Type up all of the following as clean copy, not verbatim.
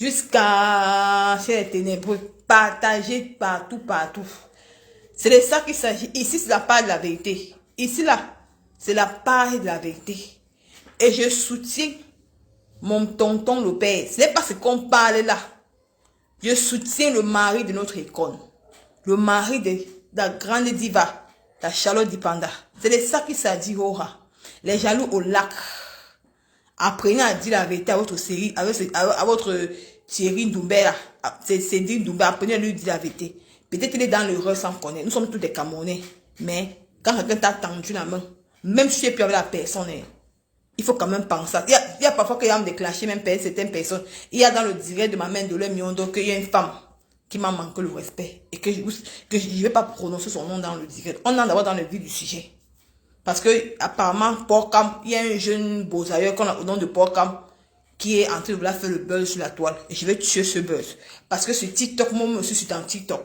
jusqu'à chez les ténébreux, partagez partout, partout. C'est de ça qu'il s'agit. Ici, c'est la part de la vérité. Ici, là, c'est la part de la vérité. Et je soutiens mon tonton Lopez. Ce n'est pas ce qu'on parle là. Je soutiens le mari de notre icône. Le mari de la grande diva, la Charlotte Dipanda. C'est de ça qu'il s'agit, Aura. Les jaloux au lac. Apprenez à dire la vérité à votre série, à votre Thierry Doumbé, c'est Cédric Doumbé, apprenez à lui dire la vérité. Peut-être qu'il est dans l'erreur sans connaître. Nous sommes tous des Camerounais. Mais quand quelqu'un t'a tendu la main, même si tu es plus avec la personne, il faut quand même penser. Il y a parfois qu'il y a déclenché même certaines personnes. Il y a dans le direct de ma main de leur Miondo qu'il y a une femme qui m'a manqué le respect et que je ne vais pas prononcer son nom dans le direct. On entre d'abord dans le vif du sujet. Parce que apparemment, Porcam, il y a un jeune beau-ailleurs qu'on a au nom de Porcam qui est en train de vouloir faire le buzz sur la toile. Et je vais tuer ce buzz. Parce que sur TikTok, moi aussi, je suis en TikTok.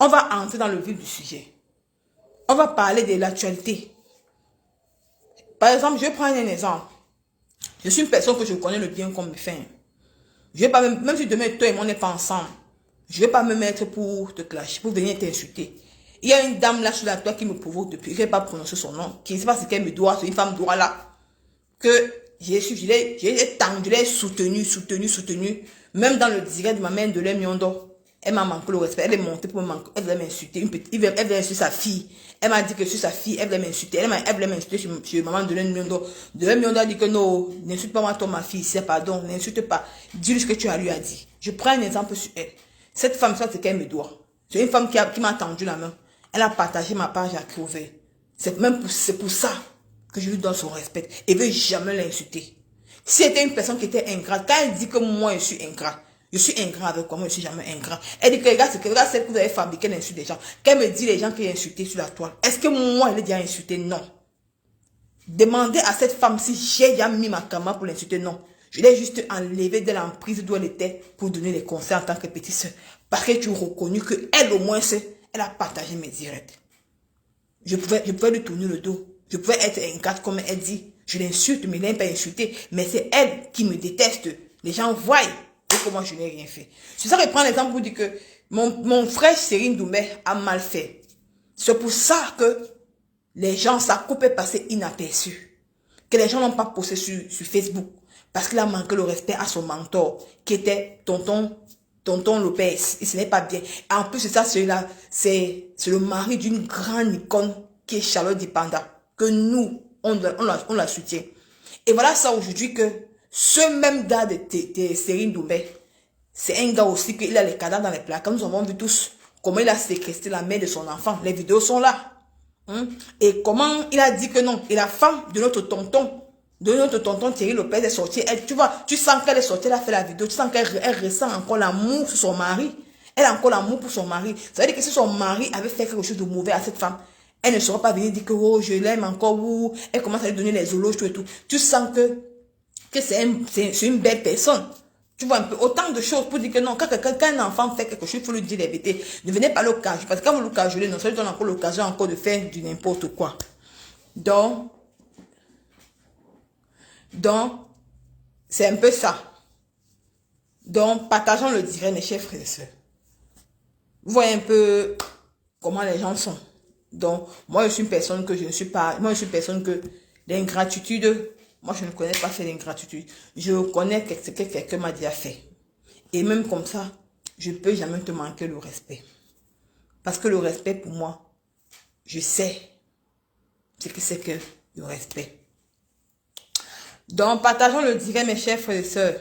On va entrer dans le vif du sujet. On va parler de l'actualité. Par exemple, je vais prendre un exemple. Je suis une personne que je connais le bien comme me fait. Je vais pas même si demain toi et moi on n'est pas ensemble, je vais pas me mettre pour te clasher, pour venir t'insulter. Il y a une dame là sur la toile qui me provoque depuis, je vais pas prononcer son nom, qui ne sait pas ce qu'elle me doit, c'est une femme droit là, que j'ai tendu, je l'ai soutenu, même dans le direct de ma mère de l'Emiondo. Elle m'a manqué le respect, elle est montée pour me manquer, elle voulait m'insulter, elle voulait insulter sa fille. Elle m'a dit que sur sa fille, elle voulait m'insulter. Elle voulait m'insulter sur maman de l'Emiondo. De l'Emiondo a dit que non, n'insulte pas moi, toi, ma fille, c'est pardon, n'insulte pas. Dis-lui ce que tu as lui a dit. Je prends un exemple sur elle. Cette femme, ça, c'est qu'elle me doit. C'est une femme qui m'a tendu la main. Elle a partagé ma page à Crevé. C'est pour ça que je lui donne son respect. Et ne veut jamais l'insulter. Si elle était une personne qui était ingrate, quand elle dit que moi, je suis ingrat, je suis ingrat avec quoi? Moi, je suis jamais ingrat. Elle dit que regarde celle que vous avez fabriqué l'insulte des gens. Qu'elle me dit les gens qui ont insulté sur la toile. Est-ce que moi, elle est déjà insulté? Non. Demandez à cette femme si j'ai déjà mis ma caméra pour l'insulter. Non. Je l'ai juste enlevée de l'emprise d'où elle était pour donner les conseils en tant que petite soeur. Parce que tu as reconnu qu'elle, au moins, elle a partagé mes directs. Je pouvais lui tourner le dos. Je pouvais être ingrate comme elle dit. Je l'insulte, mais elle n'a pas insulté. Mais c'est elle qui me déteste. Les gens voient que moi, je n'ai rien fait. C'est ça que je prends l'exemple pour dire que mon frère Cyril Doumbé a mal fait. C'est pour ça que les gens, sa coupe est passée inaperçue. Que les gens n'ont pas posté sur Facebook. Parce qu'il a manqué le respect à son mentor, qui était tonton Lopez. Et ce n'est pas bien. Et en plus de ça, celui-là, c'est le mari d'une grande icône qui est Charlotte Dipanda. Que nous, on la soutient. Et voilà ça aujourd'hui que ce même gars de Cyril Doumbé, c'est un gars aussi qu'il a les cadavres dans les placards. Nous avons vu tous comment il a séquestré la mère de son enfant. Les vidéos sont là. Et comment il a dit que non. Et la femme de notre tonton Thierry Lopez est sortie. Tu vois, tu sens qu'elle est sortie, elle a fait la vidéo. Tu sens qu'elle ressent encore l'amour pour son mari. Elle a encore l'amour pour son mari. Ça veut dire que si son mari avait fait quelque chose de mauvais à cette femme, elle ne serait pas venue dire que oh, je l'aime encore, ou elle commence à lui donner les éloges, tout et tout. Tu sens que c'est une belle personne. Tu vois un peu autant de choses pour dire que non, quand un enfant fait quelque chose, il faut lui dire la vérité. Ne venez pas le cajoler. Parce que quand vous le cajolez, non, ça lui donne encore l'occasion encore de faire du n'importe quoi. Donc, c'est un peu ça. Donc, partageons le direct, mes chers frères et sœurs. Vous voyez un peu comment les gens sont. Donc, moi, je suis une personne que je ne suis pas... Moi, je suis une personne que l'ingratitude... Moi, je ne connais pas faire l'ingratitude. Je connais ce que quelqu'un m'a déjà fait. Et même comme ça, je ne peux jamais te manquer le respect. Parce que le respect, pour moi, je sais ce que c'est que le respect. Donc, partageons le direct, mes chers frères et sœurs.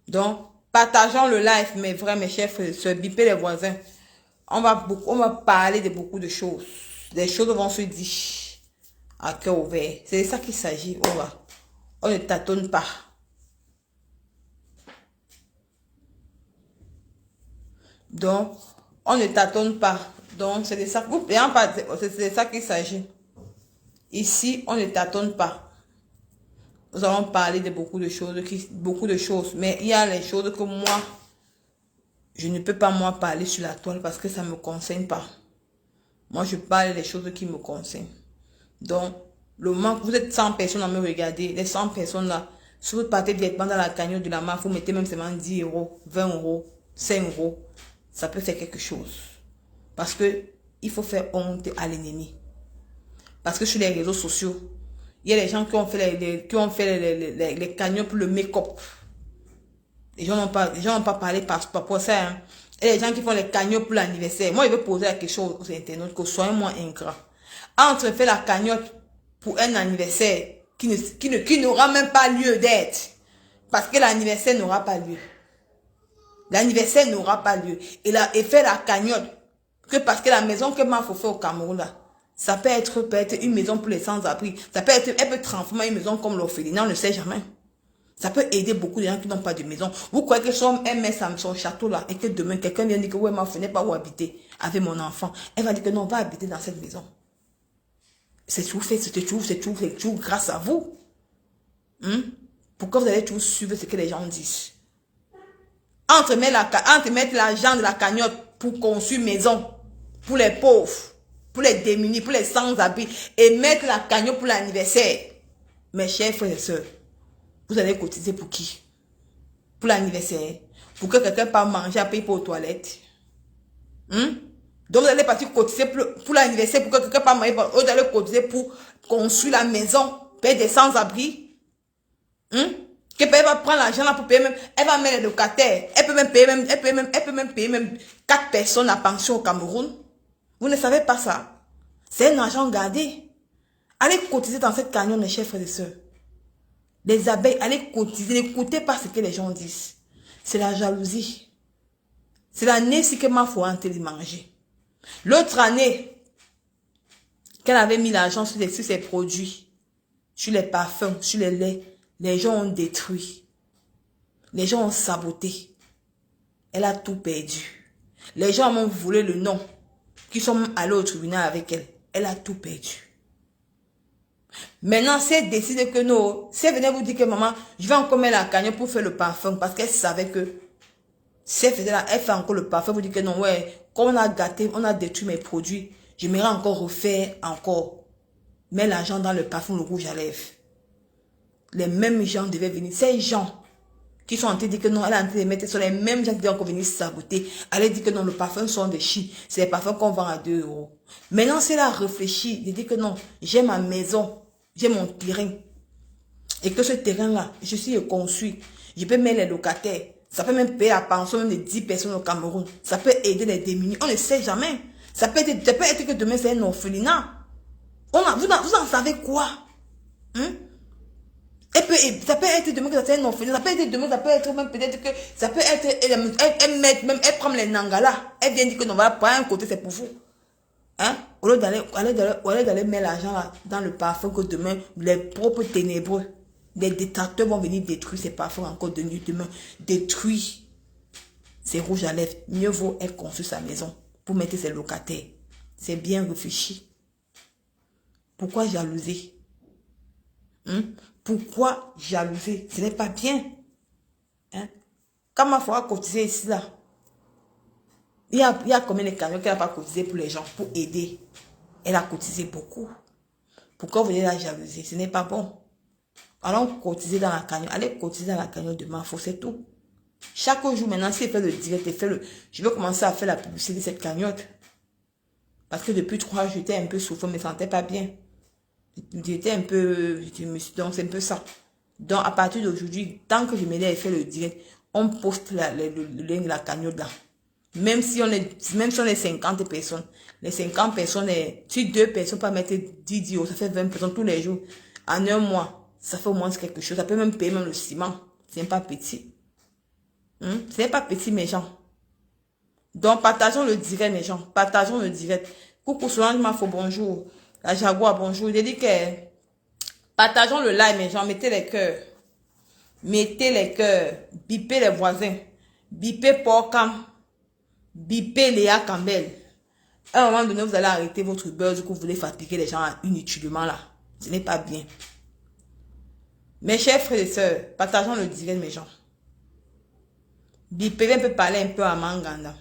Donc, partageons le live, mes chers frères et sœurs. Bipez les voisins. On va parler de beaucoup de choses. Les choses vont se dire à cœur ouvert. C'est de ça qu'il s'agit. On ne tâtonne pas. Donc, on ne tâtonne pas. Donc, c'est de ça, c'est de ça qu'il s'agit. Ici, on ne tâtonne pas. Nous allons parler de beaucoup de choses. Mais il y a les choses que moi, je ne peux pas moi parler sur la toile parce que ça ne me concerne pas. Moi, je parle des choses qui me concernent. Donc, le moment que vous êtes 100 personnes à me regarder, les 100 personnes là, Si vous partez directement dans la cagnotte de la marque, vous mettez même seulement 10 euros, 20 euros, 5 euros. Ça peut faire quelque chose. Parce que il faut faire honte à l'ennemi. Parce que sur les réseaux sociaux, il y a des gens qui ont fait les cagnottes pour le make-up. Les gens n'ont pas parlé par rapport à ça. Hein. Et les gens qui font les cagnottes pour l'anniversaire. Moi, je veux poser la question aux internautes que soyez moins ingrats. Entre faire la cagnotte pour un anniversaire qui n'aura même pas lieu d'être. Parce que l'anniversaire n'aura pas lieu. L'anniversaire n'aura pas lieu. Et faire la cagnotte. Que parce que la maison que Mafo fait au Cameroun là. Ça peut être une maison pour les sans-abri. Elle peut transformer une maison comme l'orphelinat, on ne sait jamais. Ça peut aider beaucoup de gens qui n'ont pas de maison. Vous croyez que son château là, et que demain, quelqu'un vient dire que ouais, ma fille n'est pas où habiter avec mon enfant. Elle va dire que non, on va habiter dans cette maison. C'est tout grâce à vous. Pourquoi vous allez toujours suivre ce que les gens disent? Entre mettre l'argent de la cagnotte pour construire maison, pour les pauvres, pour les démunis, pour les sans-abri, et mettre la cagnotte pour l'anniversaire. Mes chers frères et sœurs, vous allez cotiser pour qui? Pour l'anniversaire? Pour que quelqu'un puisse manger à payer pour aux toilettes? Donc vous allez partir cotiser pour l'anniversaire, pour que quelqu'un puisse manger, vous allez cotiser pour construire la maison, payer des sans-abri? Elle va prendre l'argent là pour payer même, elle va mettre les locataires, elle peut même payer 4 personnes à pension au Cameroun. Vous ne savez pas ça. C'est un argent gardé. Allez cotiser dans cette cagnotte, mes chers frères et sœurs. Les abeilles, allez cotiser, n'écoutez pas ce que les gens disent. C'est la jalousie. C'est l'année si que ma foi en les manger. L'autre année, qu'elle avait mis l'argent sur ses produits, sur les parfums, sur les laits, les gens ont détruit. Les gens ont saboté. Elle a tout perdu. Les gens m'ont volé le nom. Qui sont allés au tribunal avec elle. Elle a tout perdu. Maintenant, si elle décide que non, si elle venait vous dire que maman, je vais encore mettre la cagnotte pour faire le parfum, parce qu'elle savait que si elle faisait elle fait encore le parfum, vous dites que non, ouais, comme on a gâté, on a détruit mes produits, j'aimerais encore refaire encore. Mettre l'argent dans le parfum, le rouge à lèvres. Les mêmes gens devaient venir. Ces gens qui sont en train de dire que non, elle est en train de mettre, ce sont les mêmes gens qui doivent encore venir saboter. Elle dit que non, le parfum sont de Chine. C'est les parfums qu'on vend à 2 euros. Maintenant, si elle a réfléchi, de dire que non, j'ai ma maison, j'ai mon terrain. Et que ce terrain-là, je suis conçu. Je peux mettre les locataires. Ça peut même payer la pension de 10 personnes au Cameroun. Ça peut aider les démunis. On ne sait jamais. Ça peut être que demain, c'est un orphelinat. Vous en savez quoi? Ça peut être demain que c'est un orphelinat. Ça peut être demain, ça peut être même peut-être que ça peut être, elle prend les nangalas. Elle vient dire que non, voilà, pour un côté, c'est pour vous. Au lieu d'aller mettre l'argent là dans le parfum que demain, les propres ténébreux, les détracteurs vont venir détruire ces parfums encore de nuit demain. Détruire ces rouges à lèvres. Mieux vaut elle construire sa maison pour mettre ses locataires. C'est bien réfléchi. Pourquoi jalouser? Pourquoi jalouser? Ce n'est pas bien. Quand ma foi a cotisé ici là, il y a combien de camions qu'elle n'a pas cotisé pour les gens, pour aider? Elle a cotisé beaucoup. Pourquoi vous voulez la jalouser? Ce n'est pas bon. Allons cotiser dans la cagnotte. Allez cotiser dans la cagnotte de ma foi, c'est tout. Chaque jour maintenant, si elle fait le direct, je vais commencer à faire la publicité de cette cagnotte. Parce que depuis 3 jours, j'étais un peu souffrant, je ne me sentais pas bien. J'étais un peu, donc c'est un peu ça. Donc à partir d'aujourd'hui, tant que je m'aide à faire le direct, on poste le lien de la cagnotte là. Même si on est 50 personnes, les 50 personnes, si 2 personnes peuvent mettre 10 euros, ça fait 20 personnes tous les jours. En un mois, ça fait au moins quelque chose. Ça peut même payer même le ciment. C'est pas petit. C'est pas petit, mes gens. Donc, partageons le direct, mes gens. Partageons le direct. Coucou, Solange Mafo, bonjour. La Jaguar, bonjour. J'ai dit que partageons le live, mes gens. Mettez les cœurs. Mettez les cœurs. Bipez les voisins. Bipez Porcam. Bipez Léa Campbell. À un moment donné, vous allez arrêter votre buzz que vous voulez fatiguer les gens inutilement là. Ce n'est pas bien. Mes chers frères et sœurs, partageons le direct, mes gens. Bipez un peu parler un peu à Manganda.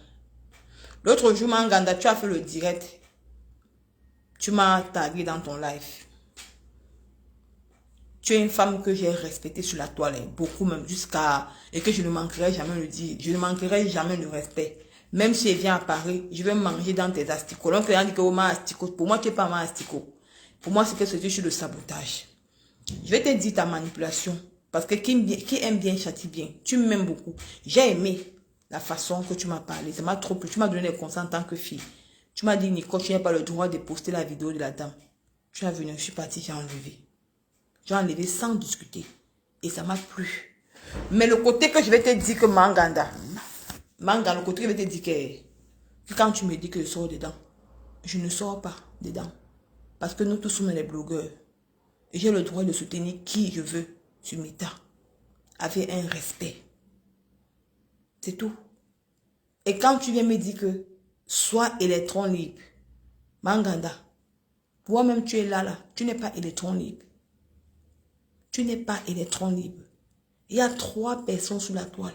L'autre jour, Manganda, tu as fait le direct. Tu m'as tagué dans ton live. Tu es une femme que j'ai respectée sur la toile, hein, beaucoup même, jusqu'à... Et que je ne manquerai jamais de le dire. Je ne manquerai jamais de respect. Même si elle vient à Paris, je vais manger dans tes asticots. Donc, on dit que ma asticot. Pour moi, tu n'es pas ma asticot. Pour moi, c'est que c'est sur le sabotage. Je vais te dire ta manipulation. Parce que qui aime bien châtie bien. Tu m'aimes beaucoup. J'ai aimé la façon que tu m'as parlé. Ça m'a trop plu. Tu m'as donné des conseils en tant que fille. Tu m'as dit, Nicole, tu n'as pas le droit de poster la vidéo de la dame. Tu es venu, je suis partie, j'ai enlevé. J'ai enlevé sans discuter. Et ça m'a plu. Mais le côté que je vais te dire que Manganda, le côté que je vais te dire que quand tu me dis que je sors dedans, je ne sors pas dedans. Parce que nous tous sommes les blogueurs. Et j'ai le droit de soutenir qui je veux sur Meta. Avec un respect. C'est tout. Et quand tu viens me dire que sois électron libre, Manganda, toi-même tu es là, tu n'es pas électron libre. Tu n'es pas électron libre. Il y a 3 personnes sur la toile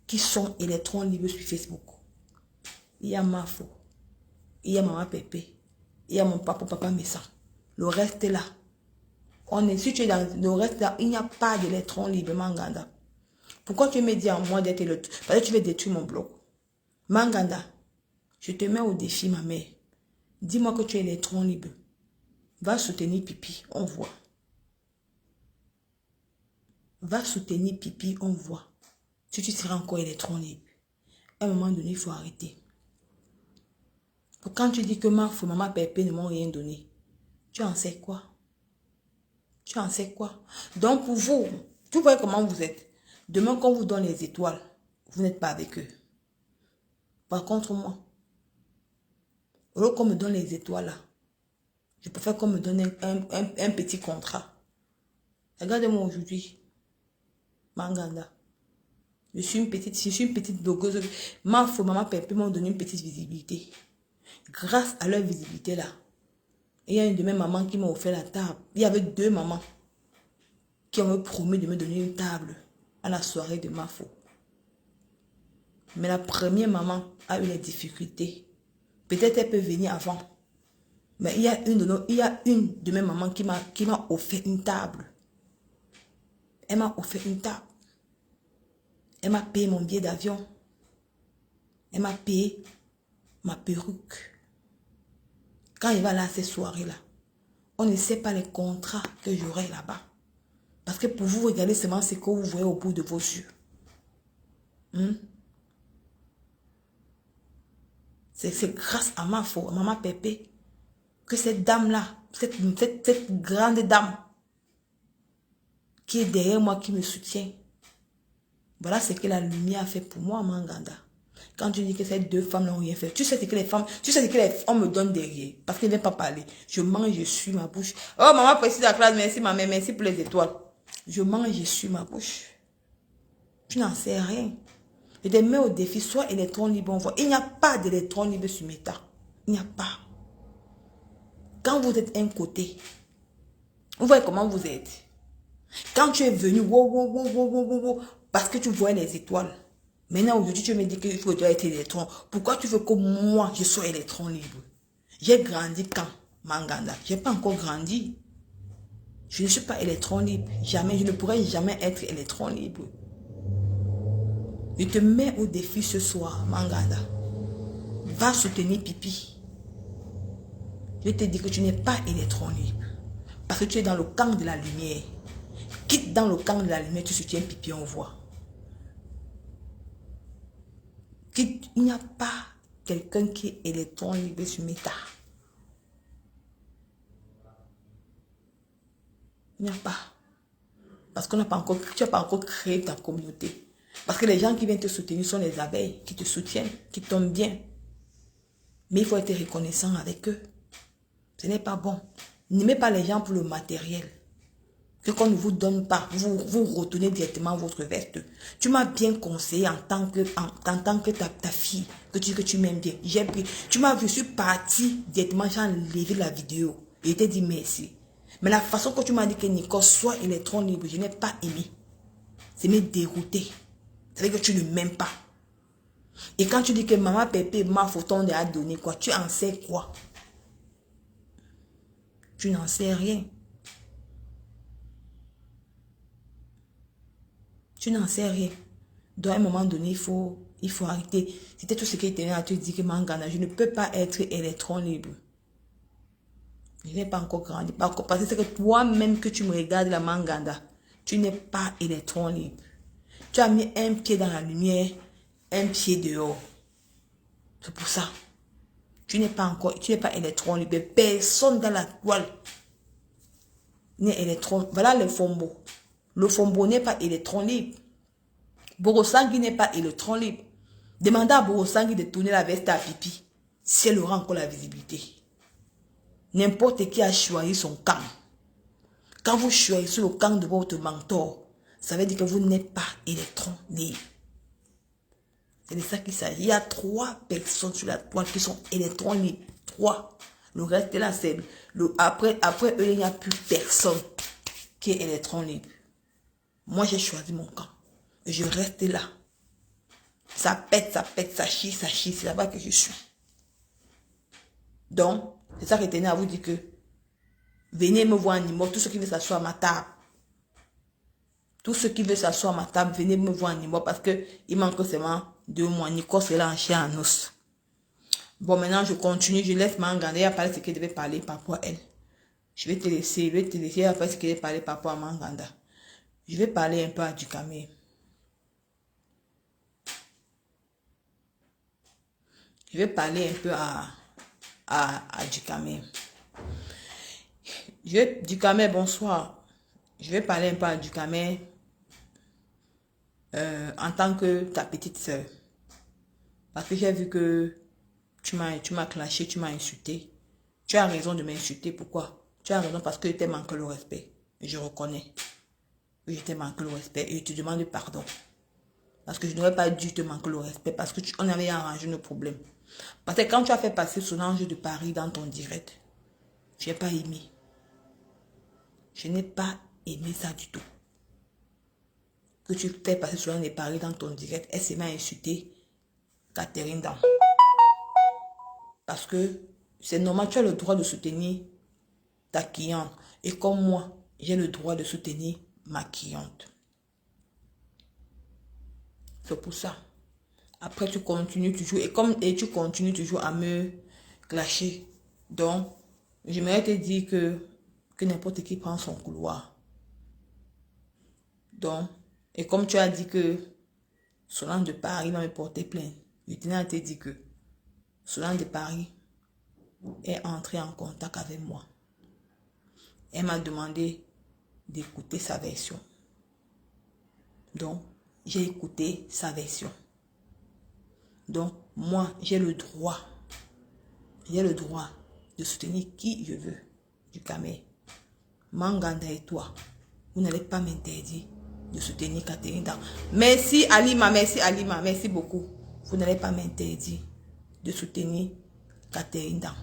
qui sont électrons libres sur Facebook. Il y a Mafo, il y a Maman Pépé, il y a mon papa Messa. Le reste est là. Si tu es dans le reste là, il n'y a pas d'électrons libres, Manganda. Pourquoi tu me dis à moi d'être électron? Parce que tu veux détruire mon blog. Manganda, je te mets au défi, ma mère. Dis-moi que tu es électron libre. Va soutenir Pipi, on voit. Va soutenir Pipi, on voit. Si tu seras encore électron libre. À un moment donné, il faut arrêter. Quand tu dis que maman Pépé ne m'ont rien donné, tu en sais quoi? Tu en sais quoi? Donc pour vous, tu vois comment vous êtes. Demain, quand on vous donne les étoiles, vous n'êtes pas avec eux. Par contre, moi, au lieu qu'on me donne les étoiles là, je préfère qu'on me donne un petit contrat. Regardez-moi aujourd'hui, Manganda. Je suis une petite blogueuse. Maman Pépé m'ont donné une petite visibilité. Grâce à leur visibilité là, il y a une de mes mamans qui m'a offert la table. Il y avait 2 mamans qui ont promis de me donner une table à la soirée de Mafo. Mais la première maman a eu les difficultés. Peut-être elle peut venir avant. Mais il y a une de mes mamans qui m'a offert une table. Elle m'a offert une table. Elle m'a payé mon billet d'avion. Elle m'a payé ma perruque. Quand il va là à ces soirées-là, on ne sait pas les contrats que j'aurai là-bas. Parce que pour vous, regardez seulement ce que vous voyez au bout de vos yeux. C'est grâce à Maman Pépé, que cette dame-là, cette grande dame, qui est derrière moi, qui me soutient. Voilà ce que la lumière a fait pour moi, Manganda. Quand tu dis que ces 2 femmes n'ont rien fait, tu sais ce que les femmes, me donnent derrière. Parce qu'elles ne viennent pas parler. Je mange, je suis ma bouche. Oh, maman précise la classe, merci ma mère, merci pour les étoiles. Je mange, je suis ma bouche. Tu n'en sais rien. Je te mets au défi, soit électron libre, on voit. Il n'y a pas d'électron libre sur Meta. Il n'y a pas. Quand vous êtes un côté, vous voyez comment vous êtes. Quand tu es venu, parce que tu vois les étoiles. Maintenant, aujourd'hui, tu me dis qu'il faut être électron. Pourquoi tu veux que moi, je sois électron libre? J'ai grandi quand, Manganda? Je n'ai pas encore grandi. Je ne suis pas électron libre. Jamais, je ne pourrai jamais être électron libre. Je te mets au défi ce soir, Manganda. Va soutenir Pipi. Je te dis que tu n'es pas électron libre. Parce que tu es dans le camp de la lumière. Quitte dans le camp de la lumière, tu soutiens Pipi, on voit. Il n'y a pas quelqu'un qui est électron libre sur Meta. Il n'y a pas. Parce qu'on n'a pas encore, tu n'as pas encore créé ta communauté. Parce que les gens qui viennent te soutenir sont les abeilles qui te soutiennent, qui tombent bien. Mais il faut être reconnaissant avec eux. Ce n'est pas bon. N'aimez pas les gens pour le matériel. Que qu'on ne vous donne pas, vous retournez directement votre veste. Tu m'as bien conseillé en tant que ta fille, que tu m'aimes bien. J'ai pris. Tu m'as vu, je suis partie directement, j'ai enlevé la vidéo. Et je t'ai dit merci. Mais la façon que tu m'as dit que Nicole soit électron libre, je n'ai pas aimé. C'est me dérouter. Ça veut dire que tu ne m'aimes pas. Et quand tu dis que maman Pépé m'a photo a donné quoi, tu en sais quoi? Tu n'en sais rien. Tu n'en sais rien. Donc, à un moment donné, il faut arrêter. C'était tout ce qui était là. Tu dis que Manganda, je ne peux pas être électron libre. Je n'ai pas encore grandi. Parce que c'est que toi-même que tu me regardes la Manganda, tu n'es pas électron libre. Tu as mis un pied dans la lumière, un pied dehors. C'est pour ça. Tu n'es pas électron libre. Personne dans la toile n'est électron. Voilà le Fombo. Le Fombo n'est pas électron libre. Borosangui n'est pas électron libre. Demandez à Borosangui de tourner la veste à pipi si elle aura encore la visibilité. N'importe qui a choisi son camp. Quand vous choisissez le camp de votre mentor, ça veut dire que vous n'êtes pas électron libre. C'est de ça qu'il s'agit. Il y a 3 personnes sur la toile qui sont électrons libres. 3. Le reste là, c'est après eux, il n'y a plus personne qui est électron libre. Moi, j'ai choisi mon camp. Et je reste là. Ça pète, ça chie. C'est là-bas que je suis. Donc, c'est ça que je tenais à vous dire que venez me voir en immeuble. Tout ceux qui veulent s'asseoir à ma table. Tout ceux qui veulent s'asseoir à ma table, venez me voir en immeuble parce que il manque seulement 2 mois. Nico sera en chien en os. Bon, maintenant, je continue. Je laisse Manganda à parler ce qu'elle devait parler par rapport à elle. Je vais te laisser après ce qu'elle devait parler par rapport à Manganda. Je vais parler un peu à Dukame. Je vais parler un peu à Dukame. Dukame, bonsoir. Je vais parler un peu à Dukame en tant que ta petite soeur. Parce que j'ai vu que tu m'as clashé, tu m'as insulté. Tu as raison de m'insulter. Pourquoi? Tu as raison parce que je t'ai manqué le respect. Et je reconnais que je t'ai manqué le respect et je te demande pardon. Parce que je n'aurais pas dû te manquer le respect parce que on avait arrangé nos problèmes. Parce que quand tu as fait passer Solange de Paris dans ton direct, je n'ai pas aimé. Je n'ai pas aimé ça du tout. Que tu fais passer Solange de Paris dans ton direct, elle s'est m'a insulté Catherine Dan. Parce que c'est normal, tu as le droit de soutenir ta cliente. Et comme moi, j'ai le droit de soutenir ma cliente. C'est pour ça. Après, tu continues toujours. Et tu continues toujours à me clasher. Donc, j'aimerais te dire que n'importe qui prend son couloir. Donc, et comme tu as dit que Solange de Paris va me porter plainte, je tenais à te dire que Solange de Paris est entrée en contact avec moi. Elle m'a demandé d'écouter sa version. Donc, j'ai écouté sa version. Donc, moi, j'ai le droit de soutenir qui je veux. Dukame, Manganda et toi, vous n'allez pas m'interdire de soutenir Catherine Dan. Merci Alima, merci beaucoup. Vous n'allez pas m'interdire de soutenir Catherine Dan.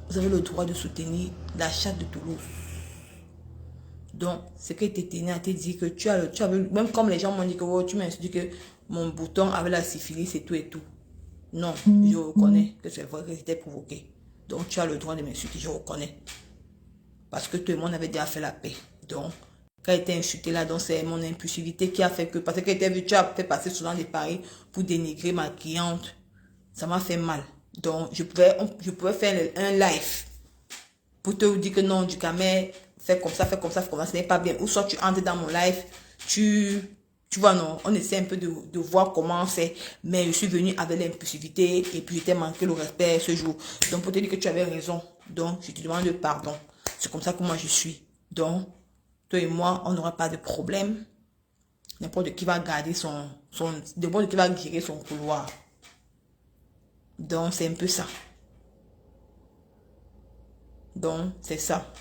Vous avez le droit de soutenir la chatte de Toulouse. Donc, ce que tu tenais à te dire que tu as même comme les gens m'ont dit que oh, tu m'as dit que mon bouton avait la syphilis et tout. Non, je reconnais que c'est vrai que c'était provoqué. Donc, tu as le droit de m'insulter, je reconnais. Parce que tout le monde avait déjà fait la paix. Donc, quand il était insulté là, donc c'est mon impulsivité qui a fait que, parce que tu as fait passer Solange de Paris pour dénigrer ma cliente. Ça m'a fait mal. Donc, je pouvais faire un live pour te dire que non, Dukame, fais comme ça, ce n'est pas bien. Ou soit tu entres dans mon live, tu vois, non, on essaie un peu de voir comment c'est. Mais je suis venue avec l'impulsivité et puis je t'ai manqué le respect ce jour. Donc, pour te dire que tu avais raison. Donc, je te demande pardon. C'est comme ça que moi je suis. Donc, toi et moi, on n'aura pas de problème. N'importe qui va garder n'importe qui va gérer son couloir. Donc, c'est un peu ça. Donc, c'est ça.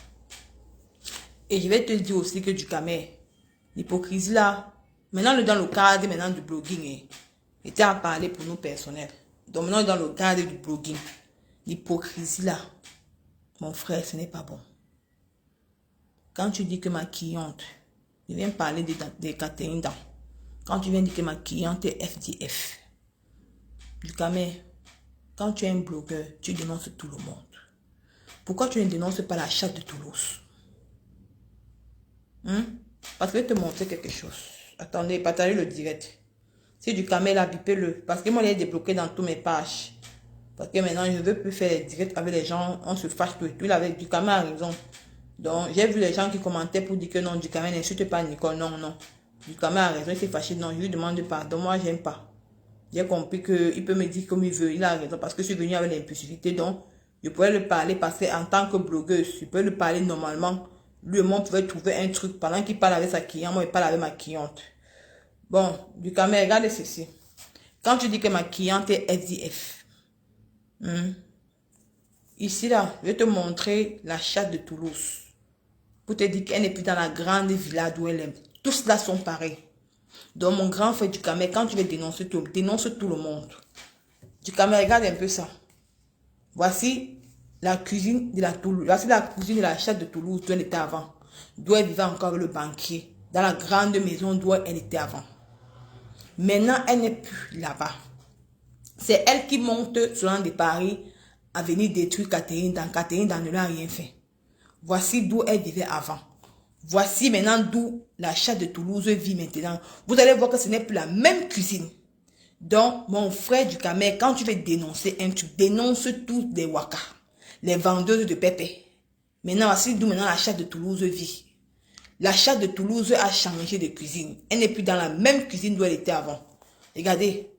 Et je vais te dire aussi que Dukame, l'hypocrisie là, maintenant dans le cadre maintenant du blogging, était à parler pour nous personnels. Donc maintenant dans le cadre du blogging, l'hypocrisie là, mon frère, ce n'est pas bon. Quand tu dis que ma cliente, je viens parler de Catherine Dan, quand tu viens dire que ma cliente est FDF, Dukame, quand tu es un blogueur, tu dénonces tout le monde. Pourquoi tu ne dénonces pas la chatte de Toulouse? Parce que je vais te montrer quelque chose. Attendez, partagez le direct. Si du camel a bipé-le. Parce que moi, il est débloqué dans tous mes pages. Parce que maintenant, je ne veux plus faire des directs avec les gens. On se fâche tout et tout. Il avait du camel a raison. Donc, j'ai vu les gens qui commentaient pour dire que non, du camel n'insulte pas Nicole. Non, non. Du camel a raison, il s'est fâché. Non, je lui demande pardon. Moi, j'aime pas. J'ai compris qu'il peut me dire comme il veut. Il a raison parce que je suis venue avec l'impulsivité. Donc, je pourrais le parler parce qu'en tant que blogueuse, je peux le parler normalement. Lui et moi, on pouvait trouver un truc. Pendant qu'il parle avec sa cliente, moi, je parle avec ma cliente. Bon, du camel, regardez ceci. Quand tu dis que ma cliente est SDF, ici, là, je vais te montrer la chatte de Toulouse. Pour te dire qu'elle n'est plus dans la grande villa d'où elle est. Tous là sont pareils. Donc, mon grand frère du camel, quand tu veux dénoncer tout, dénonce tout le monde. Du camel, regarde un peu ça. Voici la cuisine de la Toulouse. Voici la cuisine de la chatte de Toulouse d'où elle était avant. D'où elle vivait encore le banquier. Dans la grande maison d'où elle était avant. Maintenant, elle n'est plus là-bas. C'est elle qui monte selon des paris à venir détruire Catherine. Dans Catherine, ne lui a rien fait. Voici d'où elle vivait avant. Voici maintenant d'où la chatte de Toulouse vit maintenant. Vous allez voir que ce n'est plus la même cuisine. Donc, mon frère du camel, quand tu veux dénoncer tu dénonces tous les waka. Les vendeuses de pépé. Maintenant, voici d'où maintenant la chatte de Toulouse vit. La chatte de Toulouse a changé de cuisine. Elle n'est plus dans la même cuisine d'où elle était avant. Regardez.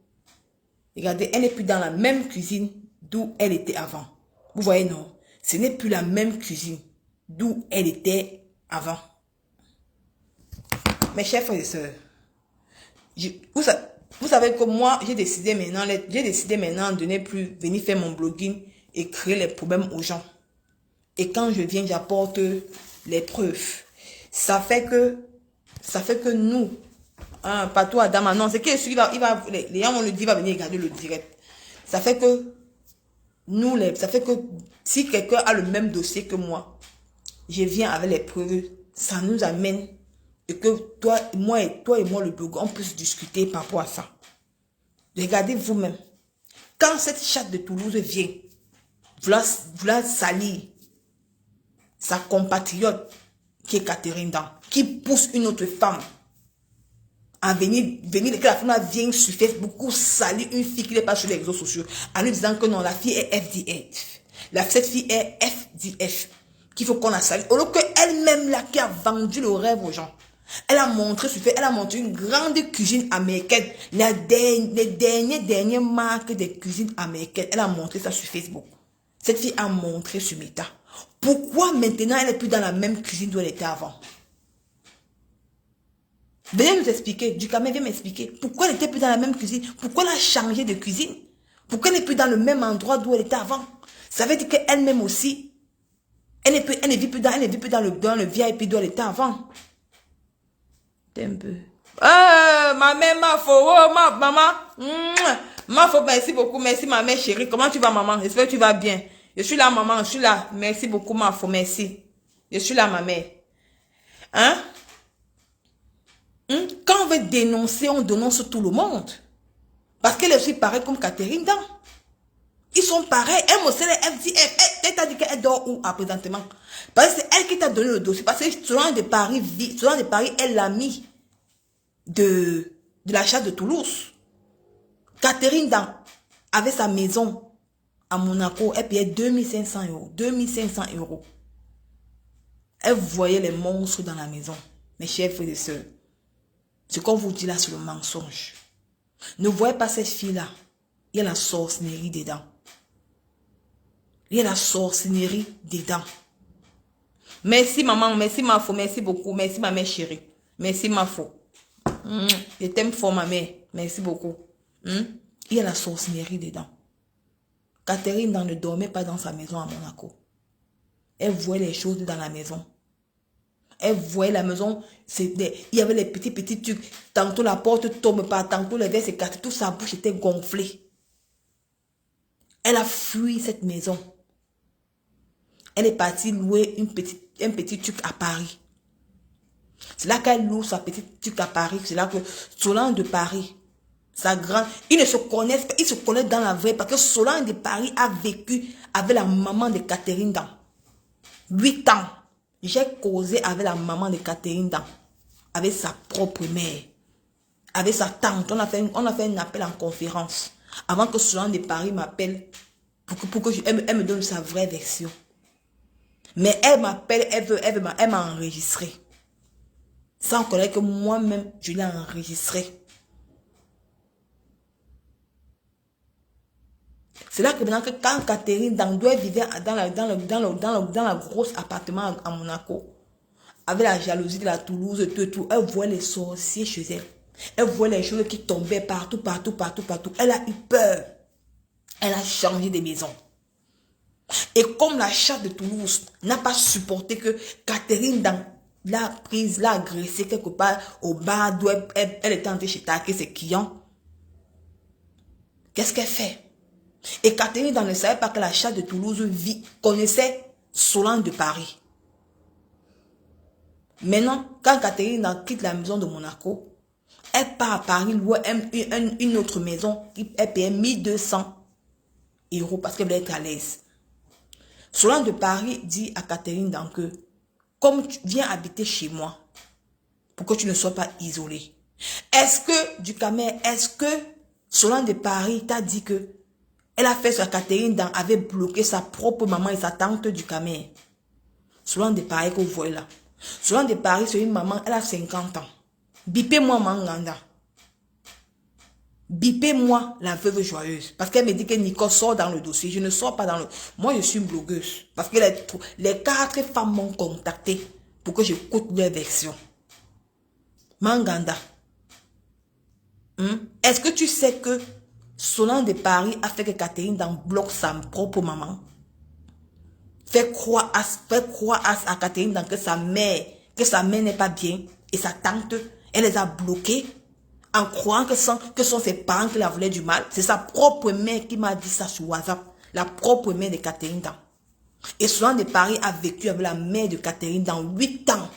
Regardez, elle n'est plus dans la même cuisine d'où elle était avant. Vous voyez, non? Ce n'est plus la même cuisine d'où elle était avant. Mes chers frères et sœurs, vous savez que moi, j'ai décidé maintenant de ne plus venir faire mon blogging et créer les problèmes aux gens. Et quand je viens, j'apporte les preuves. Ça fait que nous, pas toi, Adam, non, c'est que les gens vont le dire, il va venir regarder le direct. Ça fait que si quelqu'un a le même dossier que moi, je viens avec les preuves, ça nous amène et que toi et moi, le blogueur, on puisse discuter par rapport à ça. Regardez vous-même. Quand cette chatte de Toulouse vient, vouloir salir sa compatriote qui est Catherine Dan, qui pousse une autre femme à venir que la femme vient sur Facebook pour salir une fille qui n'est pas sur les réseaux sociaux, en lui disant que non, la fille est FDF. Cette fille est FDF. Qu'il faut qu'on la salue. Au lieu qu'elle-même là qui a vendu le rêve aux gens. Elle a montré une grande cuisine américaine. Les dernières marques des cuisines américaines. Elle a montré ça sur Facebook. Cette fille a montré sur Meta. Pourquoi maintenant elle n'est plus dans la même cuisine d'où elle était avant? Venez nous expliquer. Du camel, viens m'expliquer. Pourquoi elle n'était plus dans la même cuisine? Pourquoi elle a changé de cuisine? Pourquoi elle n'est plus dans le même endroit d'où elle était avant? Ça veut dire qu'elle-même aussi, elle ne vit plus dans le VIP d'où elle était avant. Un peu. Ma mère, ma faux, maman. Ma faux, merci beaucoup. Merci, ma mère chérie. Comment tu vas, maman? J'espère que tu vas bien. Je suis là, maman. Je suis là. Merci beaucoup, ma faux. Merci. Je suis là, ma mère. Hein? Quand on veut dénoncer, on dénonce tout le monde. Parce qu'elle est aussi pareille comme Catherine Dan. Ils sont pareils. Elle aussi, elle t'a dit qu'elle dort où, présentement? Parce que c'est elle qui t'a donné le dossier. Parce que selon des paris, elle l'a mis de l'achat de Toulouse. Catherine Dan avait sa maison à Monaco. Elle payait 2500 euros. 2500 euros. Elle voyait les monstres dans la maison. Mes chers frères et sœurs. Ce qu'on vous dit là, c'est le mensonge. Ne voyez pas cette fille-là. Il y a la sorcellerie dedans. Il y a la sorcellerie dedans. Merci maman, merci ma faux, merci beaucoup. Merci ma mère chérie. Merci ma faux. Je t'aime fort ma mère. Merci beaucoup. Il y a la sorcellerie dedans. Catherine ne dormait pas dans sa maison à Monaco. Elle voyait les choses dans la maison. Elle voyait la maison, il y avait les petits trucs. Tantôt la porte tombe pas, tantôt les verres s'écartent, toute sa bouche était gonflée. Elle a fui cette maison. Elle est partie louer un petit truc à Paris. C'est là qu'elle loue sa petite truc à Paris. C'est là que Solange de Paris, sa grande, ils ne se connaissent pas, ils se connaissent dans la vraie parce que Solange de Paris a vécu avec la maman de Catherine Dan. 8 ans. J'ai causé avec la maman de Catherine Dan. Avec sa propre mère. avec sa tante. On a fait un appel en conférence. Avant que Solange de Paris m'appelle pour que elle me donne sa vraie version. Mais elle m'appelle, elle m'a enregistré. Sans connaître que moi-même, je l'ai enregistré. C'est là que maintenant, quand Catherine Dandoue vivait dans la grosse appartement à Monaco, avec la jalousie de la Toulouse, tout, elle voit les sorciers chez elle. Elle voit les choses qui tombaient partout. Elle a eu peur. Elle a changé de maison. Et comme la charte de Toulouse n'a pas supporté que Catherine l'a prise, l'a agressée quelque part au bar d'où elle était en train de chez ses clients, qu'est-ce qu'elle fait? Et Catherine ne savait pas que la charte de Toulouse connaissait Solange de Paris. Maintenant, quand Catherine quitte la maison de Monaco, elle part à Paris louer une autre maison. Elle paye 1200 € parce qu'elle voulait être à l'aise. Solange de Paris dit à Catherine que comme tu viens habiter chez moi, pour que tu ne sois pas isolée. Est-ce que Solange de Paris t'a dit que elle a fait ça, Catherine avait bloqué sa propre maman et sa tante du Camer. Solange de Paris que vous voyez là. Solange de Paris, c'est une maman, elle a 50 ans. Bipez-moi Manganda. Bipez-moi la veuve joyeuse. Parce qu'elle me dit que Nicole sort dans le dossier. Je ne sors pas dans le... Moi, je suis une blogueuse. Parce que les 4 femmes m'ont contacté pour que j'écoute leur version. Manganda. Est-ce que tu sais que Solange de Paris a fait que Catherine bloque sa propre maman? Fait croire à Catherine que sa mère n'est pas bien. Et sa tante, elle les a bloqués en croyant que sont ses parents qui la voulaient du mal. C'est sa propre mère qui m'a dit ça sur WhatsApp. La propre mère de Catherine Dan. Et Solange de Paris a vécu avec la mère de Catherine dans 8 ans.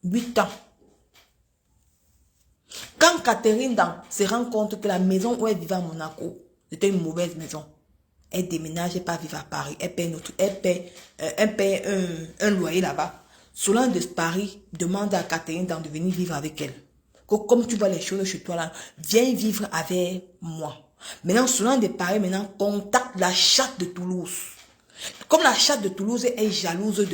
8 ans. Quand Catherine Dan se rend compte que la maison où elle vivait à Monaco, c'était une mauvaise maison. Elle déménage et pas vivre à Paris. Elle paye un loyer là-bas. Solange de Paris demande à Catherine de venir vivre avec elle. Comme tu vois les choses chez toi là, viens vivre avec moi. Maintenant, Solange de Paris contacte la charte de Toulouse. Comme la charte de Toulouse est jalouse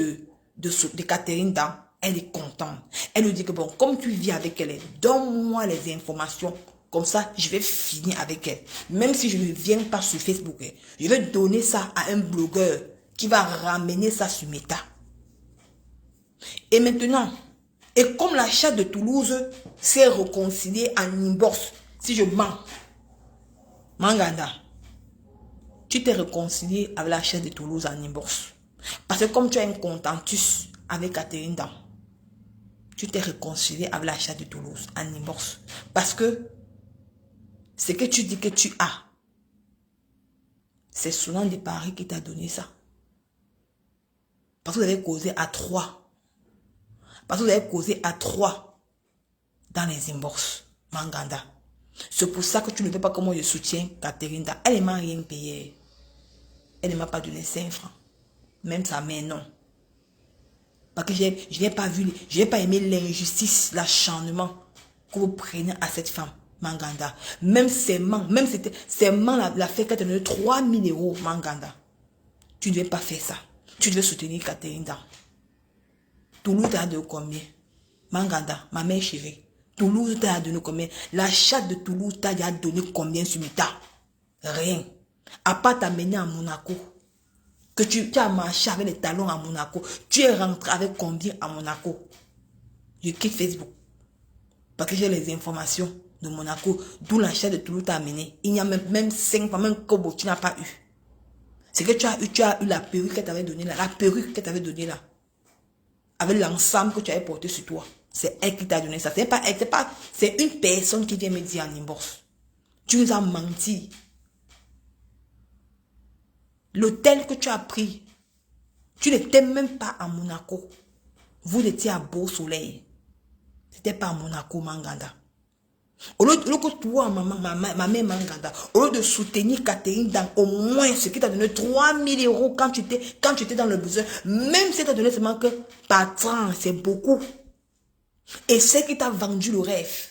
de Catherine Dan, elle est contente. Elle lui dit que bon, comme tu vis avec elle, donne-moi les informations. Comme ça, je vais finir avec elle. Même si je ne viens pas sur Facebook, je vais donner ça à un blogueur qui va ramener ça sur Meta. Et maintenant, et comme la charte de Toulouse s'est réconciliée en inbox, si je mens, Manganda, tu t'es réconcilié avec la charte de Toulouse en inbox. Parce que comme tu as un contentus avec Catherine Dan, tu t'es réconcilié avec la charte de Toulouse en inbox. Parce que ce que tu dis que tu as, c'est Solange de Paris qui t'a donné ça. Parce que vous avez causé à 3. Parce que vous avez causé à 3 dans les inbox, Manganda. C'est pour ça que tu ne veux pas que moi je soutiens Catherine Dan. Elle ne m'a rien payé. Elle ne m'a pas donné 5 francs. Même sa mère, non. Parce que je n'ai pas vu, je n'ai pas aimé l'injustice, l'acharnement que vous prenez à cette femme, Manganda. Même ses mains, la fait qu'elle te donne 3 000 €, Manganda. Tu ne devais pas faire ça. Tu devais soutenir Catherine Dan. Toulouse t'a donné combien? Manganda, ma mère chérie. Toulouse t'a donné combien? La charte de Toulouse t'a donné combien sur Meta? Rien. À part t'amener à Monaco. Que tu as marché avec les talons à Monaco. Tu es rentré avec combien à Monaco? Je quitte Facebook. Parce que j'ai les informations de Monaco. D'où la charte de Toulouse t'a amené. Il n'y a même 5 fois, même Kobo, tu n'as pas eu. C'est que tu as eu la perruque qu'elle t'avait donnée là. La perruque qu'elle t'avait donnée là. Avec l'ensemble que tu avais porté sur toi. C'est elle qui t'a donné ça. C'est une personne qui vient me dire en inbox. Tu nous as menti. L'hôtel que tu as pris, tu n'étais même pas à Monaco. Vous étiez à Beau Soleil. C'était pas à Monaco, Manganda. Au lieu que toi, ma mère Manganda, au lieu de soutenir Catherine Dan, au moins ce qui t'a donné 3 000 € quand tu étais dans le besoin, même si t'a donné seulement que par 30, c'est beaucoup. Et celle qui t'a vendu le rêve,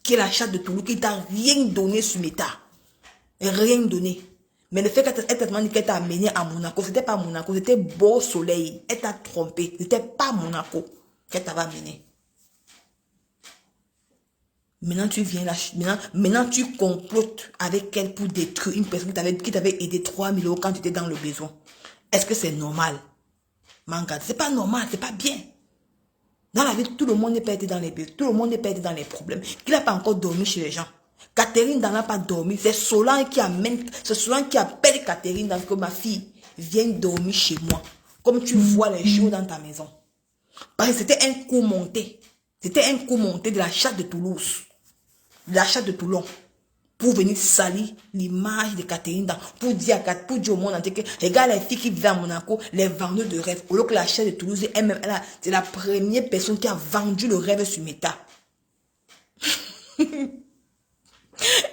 qui est la chatte de Toulouse, qui t'a rien donné sur Meta. Rien donné. Mais le fait qu'elle t'a demandé qu'elle t'a amené à Monaco, c'était pas Monaco, c'était Beau Soleil. Elle t'a trompé. C'était pas Monaco qu'elle t'avait amené. Maintenant, tu viens là, maintenant, tu complotes avec elle pour détruire une personne qui t'avait aidé 3 000 € quand tu étais dans le besoin. Est-ce que c'est normal? Manga, c'est pas normal, c'est pas bien. Dans la vie, tout le monde n'est pas été dans les besoins, tout le monde n'est pas été dans les problèmes. Qui n'a pas encore dormi chez les gens? Catherine n'a pas dormi. C'est Solange qui amène, c'est Solange qui appelle Catherine dans que ma fille viens dormir chez moi. Comme tu vois les choses dans ta maison. Parce que c'était un coup monté. C'était un coup monté de la chatte de Toulouse. De la chatte de Toulon. Pour venir salir l'image de Catherine, pour dire au monde entier que regarde les filles qui vivent à Monaco, les vendeurs de rêve. Au lieu que la chatte de Toulouse, elle-même, c'est la première personne qui a vendu le rêve sur Meta.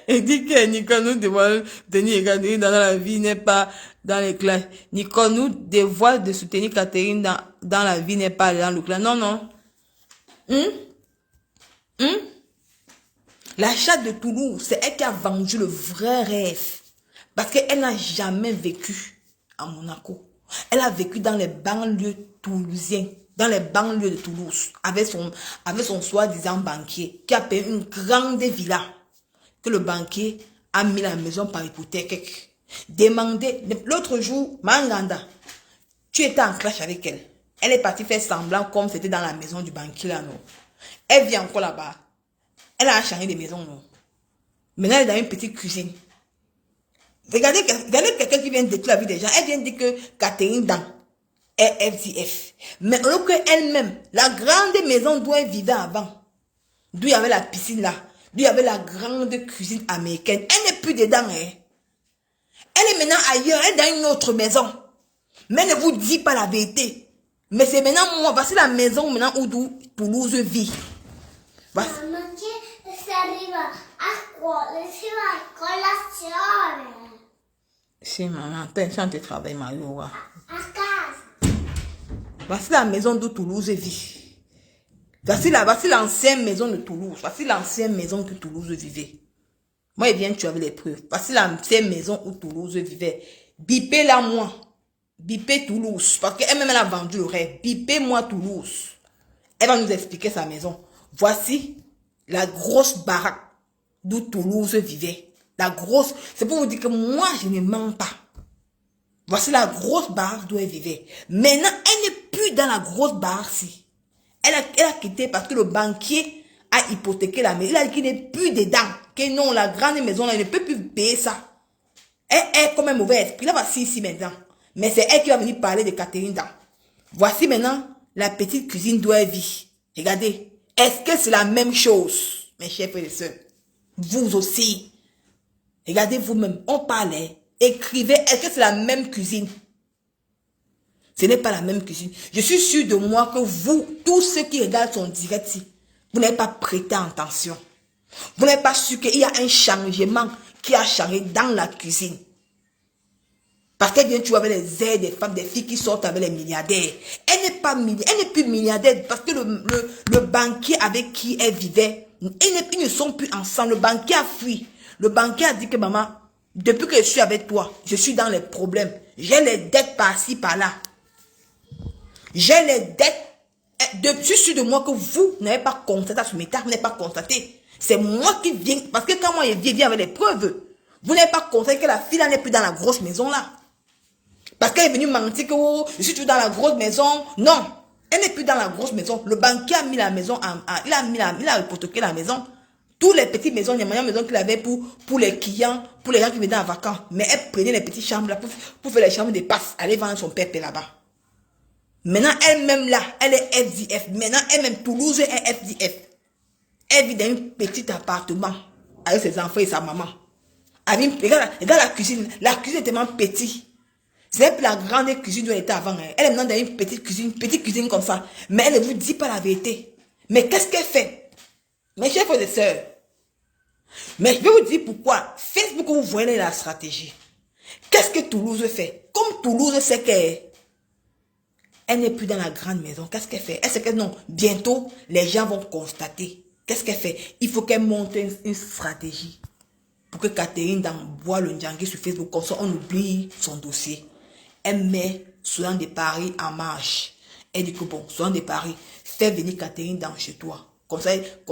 Et dit que Nicole nous dévoile de regarder dans la vie n'est pas dans les classes. Nicole nous dévoile de soutenir Catherine dans la vie n'est pas dans le clan. Non, non. La chatte de Toulouse, c'est elle qui a vendu le vrai rêve. Parce qu'elle n'a jamais vécu à Monaco. Elle a vécu dans les banlieues toulousiennes, dans les banlieues de Toulouse, avec son soi-disant banquier, qui a payé une grande villa, que le banquier a mis la maison par hypothèque. Demandez, l'autre jour, Manganda, tu étais en clash avec elle. Elle est partie faire semblant comme c'était dans la maison du banquier là, non. Elle vient encore là-bas. Elle a changé de maison, non. Maintenant, elle est dans une petite cuisine. Regardez quelqu'un qui vient détruire la vie des gens. Elle vient dire que Catherine Dan est FDF. Mais alors qu'elle-même, la grande maison d'où elle vivait avant, d'où il y avait la piscine là, d'où il y avait la grande cuisine américaine, elle n'est plus dedans. Hein. Elle est maintenant ailleurs, elle est dans une autre maison. Mais elle ne vous dit pas la vérité. Mais c'est maintenant moi, voici la maison maintenant où Toulouse vit. Voici. Si maman, pension de travail, Mario. Voici la maison d'où Toulouse vit. Voici l'ancienne maison de Toulouse. Voici l'ancienne maison que Toulouse vivait. Moi, il vient, tu avais les preuves. Voici l'ancienne maison où Toulouse vivait. Bipez-la moi. Bipez Toulouse. Parce qu'elle-même, elle a vendu le rêve. Bipez-moi Toulouse. Elle va nous expliquer sa maison. Voici la grosse baraque d'où Toulouse vivait. La grosse, c'est pour vous dire que moi, je ne mens pas. Voici la grosse baraque d'où elle vivait. Maintenant, elle n'est plus dans la grosse baraque-ci. Elle a quitté parce que le banquier a hypothéqué la maison. Il a dit qu'il n'est plus dedans. Que non, la grande maison, là, elle ne peut plus payer ça. Elle est comme un mauvais esprit. Là, voici ici maintenant. Mais c'est elle qui va venir parler de Catherine Dan. Voici maintenant la petite cuisine d'où elle vit. Regardez. Est-ce que c'est la même chose, mes chers frères et sœurs? Vous aussi. Regardez vous-même. On parlait. Écrivez. Est-ce que c'est la même cuisine? Ce n'est pas la même cuisine. Je suis sûr de moi que vous, tous ceux qui regardent son direct, vous n'avez pas prêté attention. Vous n'avez pas su qu'il y a un changement qui a changé dans la cuisine. Parce qu'elle vient toujours avec les aides des femmes, des filles qui sortent avec les milliardaires. Elle n'est plus milliardaire parce que le banquier avec qui elle vivait, ils ne sont plus ensemble. Le banquier a fui. Le banquier a dit que maman, depuis que je suis avec toi, je suis dans les problèmes. J'ai les dettes par-ci, par-là. J'ai les dettes. Je suis sûr de moi que vous n'avez pas constaté à ce métal, vous n'avez pas constaté. C'est moi qui viens, parce que quand moi je viens avec les preuves, vous n'avez pas constaté que la fille n'est plus dans la grosse maison là. Parce qu'elle est venue mentir que oh, je suis toujours dans la grosse maison. Non, elle n'est plus dans la grosse maison. Le banquier a mis la maison, il a hypothéqué la maison. Toutes les petites maisons, il y a une maison qu'il avait pour les clients, pour les gens qui venaient en vacances. Mais elle prenait les petites chambres là pour faire les chambres de passe, aller vendre son pépé là-bas. Maintenant, elle-même là, elle est FDF. Maintenant, elle-même, Toulouse est FDF. Elle vit dans un petit appartement avec ses enfants et sa maman. Regarde la cuisine. La cuisine est tellement petite. C'est plus la grande cuisine où elle était avant. Elle est maintenant dans une petite cuisine comme ça. Mais elle ne vous dit pas la vérité. Mais qu'est-ce qu'elle fait? Mes chers frères et sœurs. Mais je vais vous dire pourquoi. Facebook, vous voyez la stratégie. Qu'est-ce que Toulouse fait? Comme Toulouse sait Elle n'est plus dans la grande maison. Qu'est-ce qu'elle fait? Est-ce que non, bientôt, les gens vont constater. Qu'est-ce qu'elle fait? Il faut qu'elle monte une stratégie pour que Catherine voit le Ndjangi sur Facebook. Comme ça, on oublie son dossier. Elle met Solange de Paris en marche. Elle dit que bon, Solange de Paris, fais venir Catherine chez toi. Comme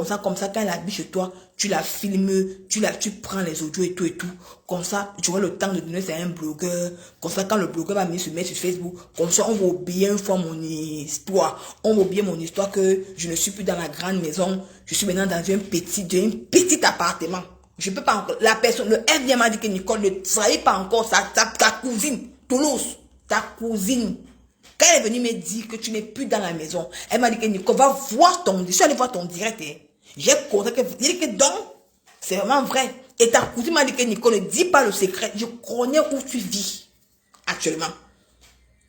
ça, quand elle habite chez toi, tu la filmes, tu prends les audios et tout. Comme ça, tu auras le temps de donner ça à un blogueur. Comme ça, quand le blogueur va se mettre sur Facebook, comme ça, on va oublier une fois mon histoire. On va oublier mon histoire que je ne suis plus dans la grande maison. Je suis maintenant dans un petit appartement. Je peux pas encore. La personne, le FDM m'a dit que Nicole ne travaille pas encore ta cousine, Toulouse, ta cousine. Quand elle est venue me dire que tu n'es plus dans la maison, elle m'a dit que Nicole va voir je suis allée voir ton direct. J'ai compris que donc, c'est vraiment vrai. Et ta cousine m'a dit que Nicole, ne dis pas le secret. Je connais où tu vis actuellement.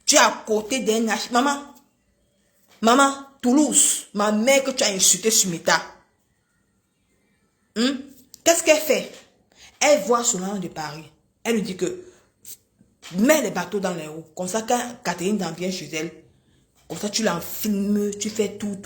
Tu es à côté d'un H. Maman, Toulouse, ma mère que tu as insulté sur Meta. Qu'est-ce qu'elle fait? Elle voit Solange de Paris. Elle lui dit que mets les bateaux dans les roues. Comme ça, quand Catherine vient chez elle, comme ça, tu la filmes, tu fais tout.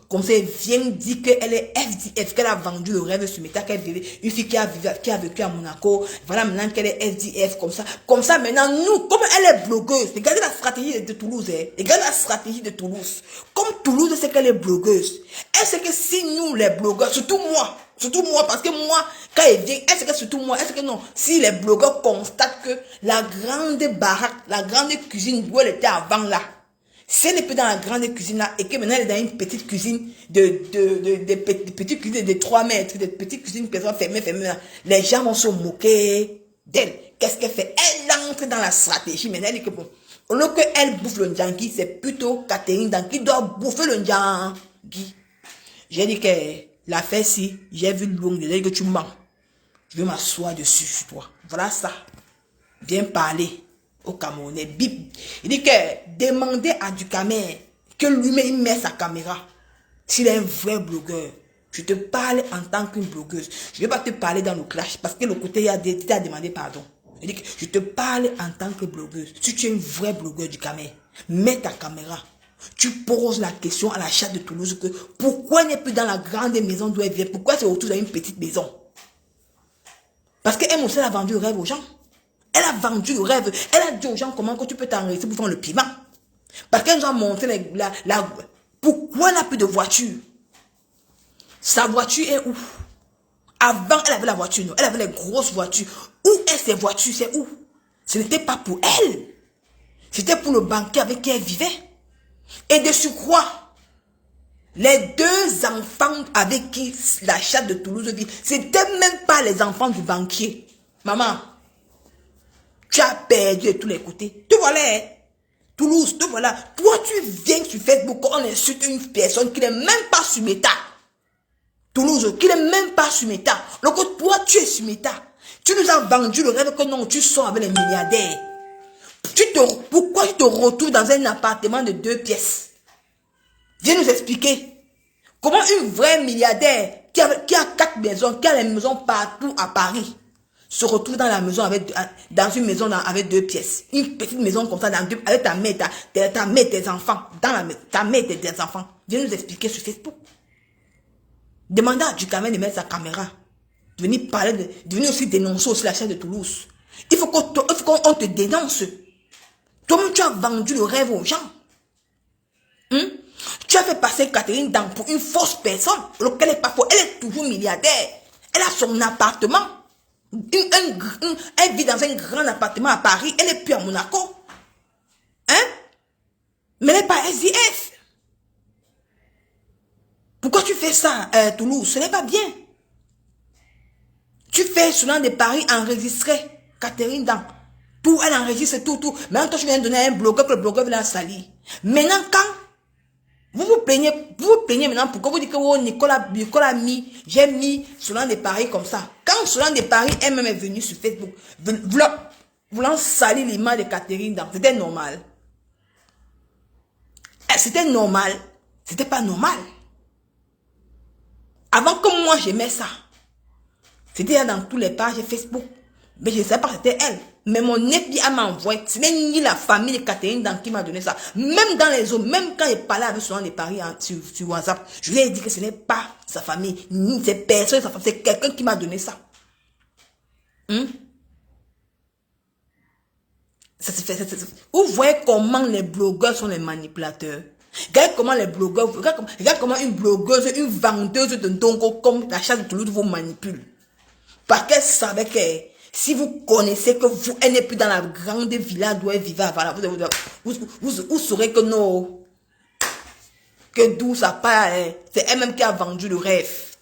Comme ça, elle vient dire qu'elle est FDF, qu'elle a vendu le rêve sur Meta, qu'elle est une fille qui a vécu à Monaco. Voilà, maintenant qu'elle est FDF, comme ça. Comme ça, maintenant, nous, comme elle est blogueuse, regardez la stratégie de Toulouse, regardez la stratégie de Toulouse. Comme Toulouse sait qu'elle est blogueuse, elle sait que si nous, les blogueurs, surtout moi, parce que moi, quand elle vient, est-ce que surtout moi, est-ce que non, si les blogueurs constatent que la grande baraque, la grande cuisine où elle était avant là, si elle n'est plus dans la grande cuisine là, et que maintenant elle est dans une petite cuisine de petites cuisines de 3 mètres, de petites cuisines qui sont fermées là, les gens vont se moquer d'elle. Qu'est-ce qu'elle fait? Elle entre dans la stratégie, mais elle dit que bon, au lieu qu'elle bouffe le Ndjangi, c'est plutôt Catherine qui doit bouffer le Ndjangi. J'ai dit que l'affaire si, j'ai vu l'ongle, j'ai dit que tu mens. Je vais m'asseoir dessus sur toi. Voilà ça. Viens parler au Camerounais. Bip. Il dit que demandez à Ducamer que lui-même met sa caméra. S'il est un vrai blogueur. Je te parle en tant qu'une blogueuse. Je ne vais pas te parler dans le clash parce que le côté, il a demandé pardon. Il dit que je te parle en tant que blogueuse. Si tu es une vraie blogueuse Ducamer, mets ta caméra. Tu poses la question à la chatte de Toulouse que pourquoi elle n'est plus dans la grande maison d'où elle vient? Pourquoi c'est autour d'une petite maison? Parce qu'elle aussi a vendu le rêve aux gens. Elle a vendu le rêve. Elle a dit aux gens comment que tu peux t'enregistrer pour faire le piment. Parce qu'elle nous a montré pourquoi elle n'a plus de voiture. Sa voiture est où? Avant, elle avait la voiture, non? Elle avait les grosses voitures. Où est ces voitures? C'est où? Ce n'était pas pour elle. C'était pour le banquier avec qui elle vivait. Et de surcroît, les 2 enfants avec qui la chatte de Toulouse vit, c'était même pas les enfants du banquier. Maman, tu as perdu de tous les côtés. Te voilà, hein? Toulouse, te voilà. Toi, tu viens sur Facebook, on insulte une personne qui n'est même pas sur Meta. Toulouse, qui n'est même pas sur Meta. Donc, toi, tu es sur Meta. Tu nous as vendu le rêve que non, tu sors avec les milliardaires. Pourquoi tu te retrouves dans un appartement de 2 pièces? Viens nous expliquer. Comment une vraie milliardaire qui a 4 maisons, qui a les maisons partout à Paris, se retrouve dans la maison dans une maison avec 2 pièces. Une petite maison comme ça, avec ta mère, tes enfants. Ta mère et tes enfants. Viens nous expliquer sur Facebook. Demandez à Ducamer de mettre sa caméra. De venir parler, de venir aussi dénoncer aussi la chaîne de Toulouse. Il faut qu'on te dénonce. Toi-même, tu as vendu le rêve aux gens. Tu as fait passer Catherine pour une fausse personne. Elle est pas faux. Elle est toujours milliardaire. Elle a son appartement. Elle vit dans un grand appartement à Paris. Elle n'est plus à Monaco. Mais elle n'est pas SDF. Pourquoi tu fais ça, Toulouse? Ce n'est pas bien. Tu fais Solange de Paris enregistrer Catherine tout, elle enregistre tout. Maintenant, toi, tu viens de donner à un blogueur que le blogueur vient salir. Maintenant, quand vous vous plaignez maintenant pourquoi vous dites que oh, Nicolas j'ai mis Solange de Paris comme ça. Quand Solange de Paris elle-même est venue sur Facebook, voulant salir l'image de Catherine c'était normal. C'était normal. C'était pas normal. Avant que moi j'aimais ça, c'était dans tous les pages Facebook. Mais je ne sais pas que c'était elle. Mais mon épi m'a envoyé. Ce n'est ni la famille de Catherine Dan qui m'a donné ça. Même dans les autres, même quand il parlait avec souvent des paris sur WhatsApp, je lui ai dit que ce n'est pas sa famille, ni ses personnes, sa famille, c'est quelqu'un qui m'a donné ça. Ça se fait, vous voyez comment les blogueurs sont les manipulateurs. Regardez comment les blogueurs, regarde comment une blogueuse, une vendeuse de dongo comme la chasse de Toulouse vous manipule. Parce qu'elle savait que si vous connaissez que vous, elle n'est plus dans la grande villa d'où elle vivait avant, vous saurez que non, que d'où ça part, c'est elle-même qui a vendu le rêve.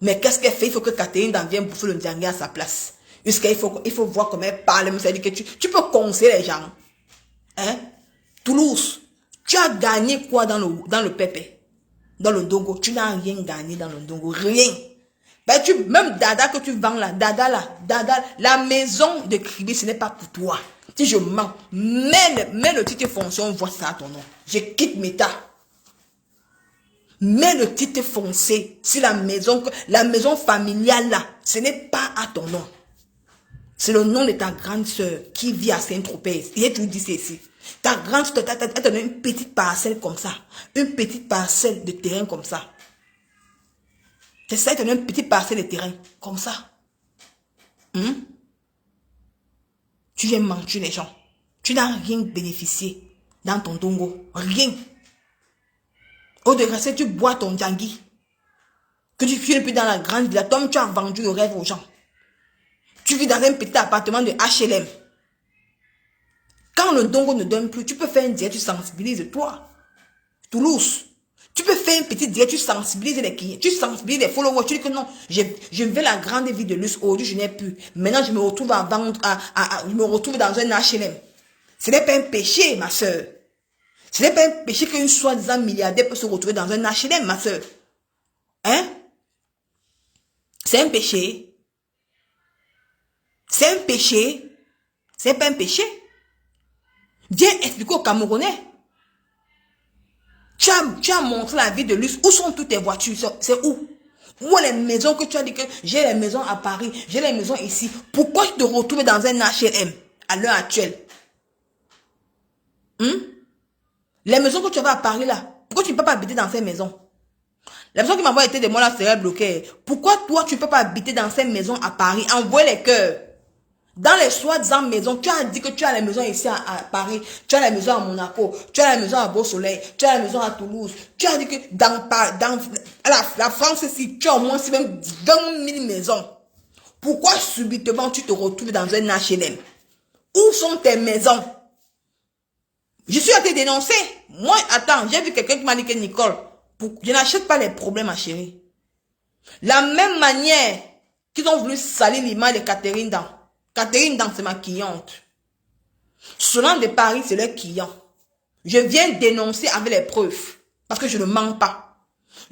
Mais qu'est-ce qu'elle fait? Il faut que Catherine Dan vienne bouffer le dernier à sa place. Jusqu'il faut voir comment elle parle, c'est-à-dire que tu peux conseiller les gens. Hein? Toulouse, tu as gagné quoi dans le pépé? Dans le dongo? Tu n'as rien gagné dans le dongo, rien. Ben même Dada que tu vends là, Dada, la maison de Kribi, ce n'est pas pour toi. Si je mens, mets le titre fonction, on voit ça à ton nom. Je quitte Meta. Mets le titre foncé si la maison familiale là, ce n'est pas à ton nom. C'est le nom de ta grande sœur qui vit à Saint-Tropez. Et tu dis ceci. Ta grande sœur t'a donné une petite parcelle comme ça. Une petite parcelle de terrain comme ça. C'est ça, elle t'a donné une petite parcelle de terrain comme ça. Tu viens mentir les gens. Tu n'as rien bénéficié dans ton dongo. Rien. Au degré, tu bois ton djangui. Que tu files plus dans la grande villa. Toi, tu as vendu le rêve aux gens. Tu vis dans un petit appartement de HLM. Quand le dongo ne donne plus, tu peux faire un direct, tu sensibilises toi. Toulouse. Tu peux faire un petit direct, tu sensibilises les clients, tu sensibilises les followers. Tu dis que non, je veux la grande vie de luxe. Aujourd'hui, je n'ai plus. Maintenant, je me retrouve à vendre, je me retrouve dans un HLM. Ce n'est pas un péché, ma soeur. Ce n'est pas un péché qu'une soi-disant milliardaire peut se retrouver dans un HLM, ma soeur. Hein? C'est un péché. C'est un péché. C'est pas un péché. Viens expliquer aux Camerounais. Tu as montré la vie de luxe. Où sont toutes tes voitures? C'est où? Où est les maisons que tu as dit que j'ai les maisons à Paris, j'ai les maisons ici. Pourquoi tu te retrouves dans un HLM à l'heure actuelle? Les maisons que tu avais à Paris là, pourquoi tu ne peux pas habiter dans ces maisons? La maison qui m'envoie été de moi là serait bloquée. Pourquoi toi tu ne peux pas habiter dans ces maisons à Paris? Envoie les cœurs. Dans les soi-disant maisons, tu as dit que tu as les maisons ici à Paris, tu as la maison à Monaco, tu as la maison à Beau-Soleil, tu as la maison à Toulouse. Tu as dit que dans la France ici, tu as au moins même 20 000 maisons. Pourquoi subitement tu te retrouves dans un HLM? Où sont tes maisons? Je suis à te dénoncer. Moi, attends, j'ai vu quelqu'un qui m'a dit que Nicole, je n'achète pas les problèmes à chérie. La même manière qu'ils ont voulu salir l'image de Catherine Dan. Catherine Dan, c'est ma cliente. Selon de Paris, c'est leur client. Je viens dénoncer avec les preuves. Parce que je ne mens pas.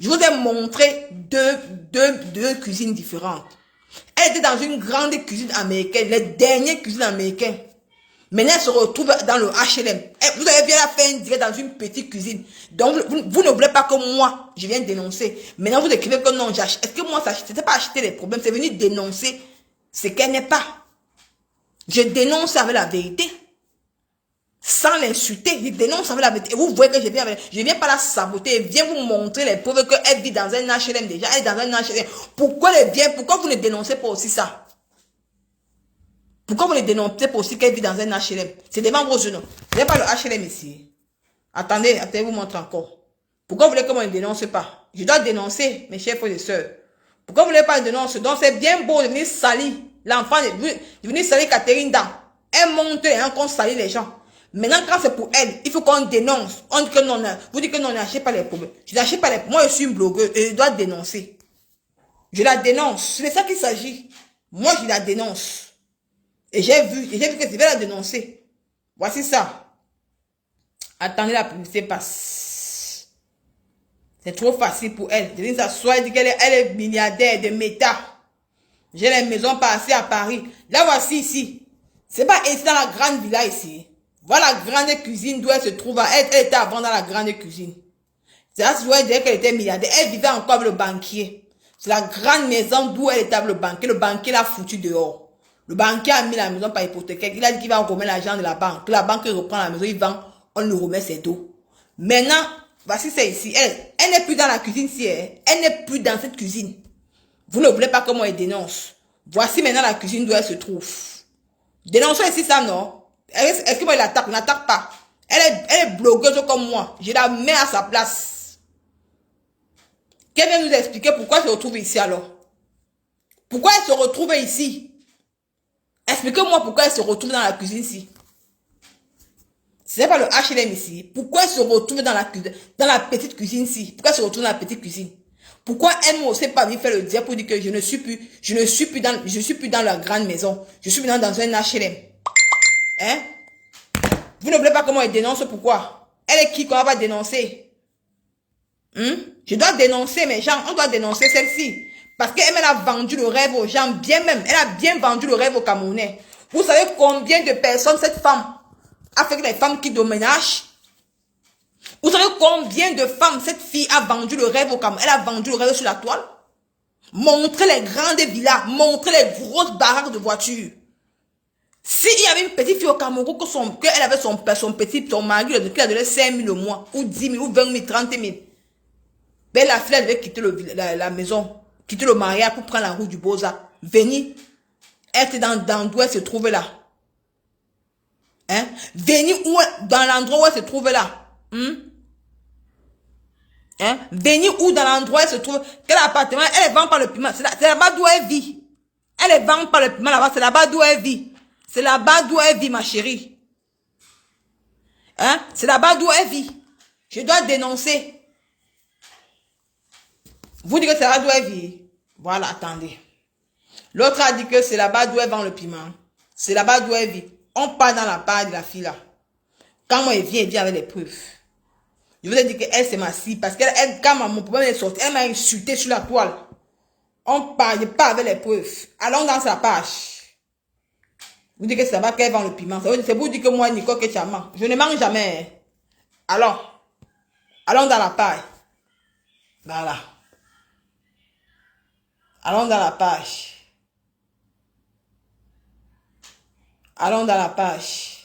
Je vous ai montré deux cuisines différentes. Elle était dans une grande cuisine américaine, les dernières cuisines américaines. Maintenant, elle se retrouve dans le HLM. Vous avez bien la faire un direct dans une petite cuisine. Donc, vous ne voulez pas que moi, je vienne dénoncer. Maintenant, vous écrivez que non, est-ce que moi, c'était pas acheter les problèmes, c'est venir dénoncer ce qu'elle n'est pas. Je dénonce avec la vérité. Sans l'insulter, je dénonce avec la vérité. Et vous voyez que je viens pas la saboter, je viens vous montrer les preuves qu'elle vit dans un HLM déjà, elle est dans un HLM. Pourquoi vous ne dénoncez pas aussi ça? Pourquoi vous ne dénoncez pas aussi qu'elle vit dans un HLM? C'est devant vos yeux, non? Vous n'avez pas le HLM ici. Attendez, je vous montre encore. Pourquoi vous voulez que moi ne dénonce pas? Je dois dénoncer, mes chers frères et sœurs. Pourquoi vous ne voulez pas dénoncer? Donc c'est bien beau de venir salir l'enfant, de venir salir Catherine Dan. Elle monte et qu'on salit les gens. Maintenant, quand c'est pour elle, il faut qu'on dénonce. On dit que non, vous dites que non, n'achetez pas les problèmes. Je n'achète pas les problèmes. Moi, je suis une blogueuse et je dois dénoncer. Je la dénonce. C'est de ça qu'il s'agit. Moi, je la dénonce. Et j'ai vu que je vais la dénoncer. Voici ça. Attendez, la publicité passe. C'est trop facile pour elle. De venir s'asseoir et dire qu'elle est milliardaire de Meta. J'ai les maisons passées à Paris. Là, voici ici. C'est pas ici dans la grande villa ici. Voilà la grande cuisine d'où elle se trouve. Elle était avant dans la grande cuisine. C'est là que je disais qu'elle était milliardaire. Elle vivait encore avec le banquier. C'est la grande maison d'où elle était avec le banquier. Le banquier l'a foutu dehors. Le banquier a mis la maison par hypothécaire. Il a dit qu'il va remettre l'argent de la banque. Que la banque reprend la maison, il vend, on lui remet ses dos. Maintenant, voici c'est ici. Elle n'est plus dans la cuisine ici. Elle n'est plus dans cette cuisine. Vous ne voulez pas que moi elle dénonce. Voici maintenant la cuisine d'où elle se trouve. Dénonçons ici ça, non? Est-ce que moi il l'attaque? On n'attaque pas. Elle est blogueuse comme moi. Je la mets à sa place. Qu'elle vient nous expliquer pourquoi elle se retrouve ici alors? Pourquoi elle se retrouve ici? Expliquez-moi pourquoi elle se retrouve dans la cuisine ici. Ce n'est pas le HLM ici. Pourquoi elle se retrouve dans la petite cuisine ici? Pourquoi elle se retrouve dans la petite cuisine? Pourquoi elle ne sait pas venir faire le dire pour dire que je ne suis plus dans la grande maison. Je suis maintenant dans un HLM. Hein? Vous ne voulez pas comment elle dénonce pourquoi? Elle est qui qu'on va dénoncer? Je dois dénoncer mes gens. On doit dénoncer celle-ci. Parce qu'elle a vendu le rêve aux gens, bien même. Elle a bien vendu le rêve aux Camerounais. Vous savez combien de personnes cette femme a fait que les femmes qui doménagent? Vous savez combien de femmes cette fille a vendu le rêve au Cameroun? Elle a vendu le rêve sur la toile. Montrer les grandes villas, montrer les grosses baraques de voitures. S'il y avait une petite fille au Cameroun, qu'elle avait son mari qui a donné 5 000 au mois, ou 10 000, ou 20 000, 30 000. Ben la fille, elle devait quitter la maison, quitter le mariage pour prendre la route du Beaux-Arts. Venir. Elle était dans d'où elle se trouvait là. Hein? Venir dans l'endroit où elle se trouvait là. Hein? Venir où dans l'endroit où elle se trouve. Quel appartement? Elle vend par le piment. C'est là-bas d'où elle vit. Elle vend par le piment là-bas. C'est là-bas d'où elle vit. C'est là-bas d'où elle vit, ma chérie. Hein? C'est là-bas d'où elle vit. Je dois dénoncer. Vous dites que c'est là d'où elle vit. Voilà, attendez. L'autre a dit que c'est là-bas d'où elle vend le piment. C'est là-bas d'où elle vit. On part dans la part de la fille là. Quand moi elle vient avec les preuves. Je vous ai dit qu'elle c'est ma cible. Parce qu'elle, quand mon problème est sorti, elle m'a insulté sur la toile. On parle pas avec les preuves. Allons dans sa page. Vous dites que c'est là-bas qu'elle vend le piment. C'est vous dire que moi, Nicole Ketchama, je ne mange jamais. Alors, allons dans la page. Voilà. Allons dans la page. Allons dans la page.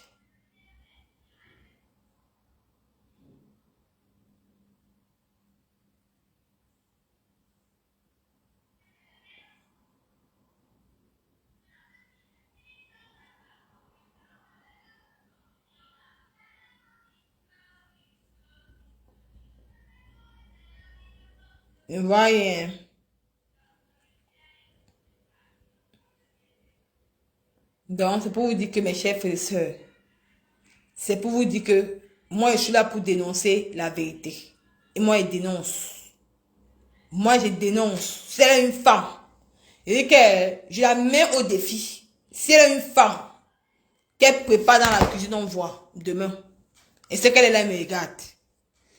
Vous voyez. Donc, c'est pour vous dire que mes chers frères et sœurs, c'est pour vous dire que moi, je suis là pour dénoncer la vérité. Et moi, je dénonce. Moi, je dénonce. Si elle est une femme, et que je la mets au défi. Si elle est une femme, qu'elle prépare dans la cuisine, on voit demain. Et c'est qu'elle est là, elle me regarde.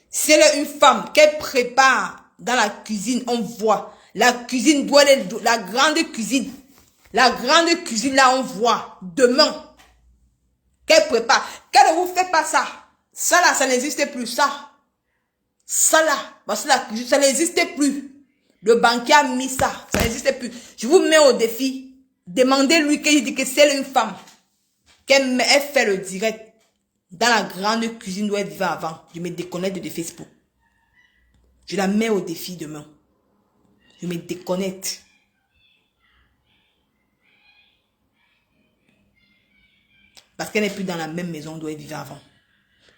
Si elle est une femme, qu'elle prépare dans la cuisine, on voit. La cuisine doit être la grande cuisine. La grande cuisine, là, on voit. Demain. Qu'elle prépare. Qu'elle ne vous fait pas ça. Ça, là, ça n'existe plus. Ça, là. Parce que la cuisine, ça n'existe plus. Le banquier a mis ça. Ça n'existe plus. Je vous mets au défi. Demandez-lui qu'il dit que c'est une femme. Qu'elle fait le direct. Dans la grande cuisine où elle vivait avant. Je me déconnecte de Facebook. Je la mets au défi demain. Je me déconnecte. Parce qu'elle n'est plus dans la même maison d'où elle vivait avant.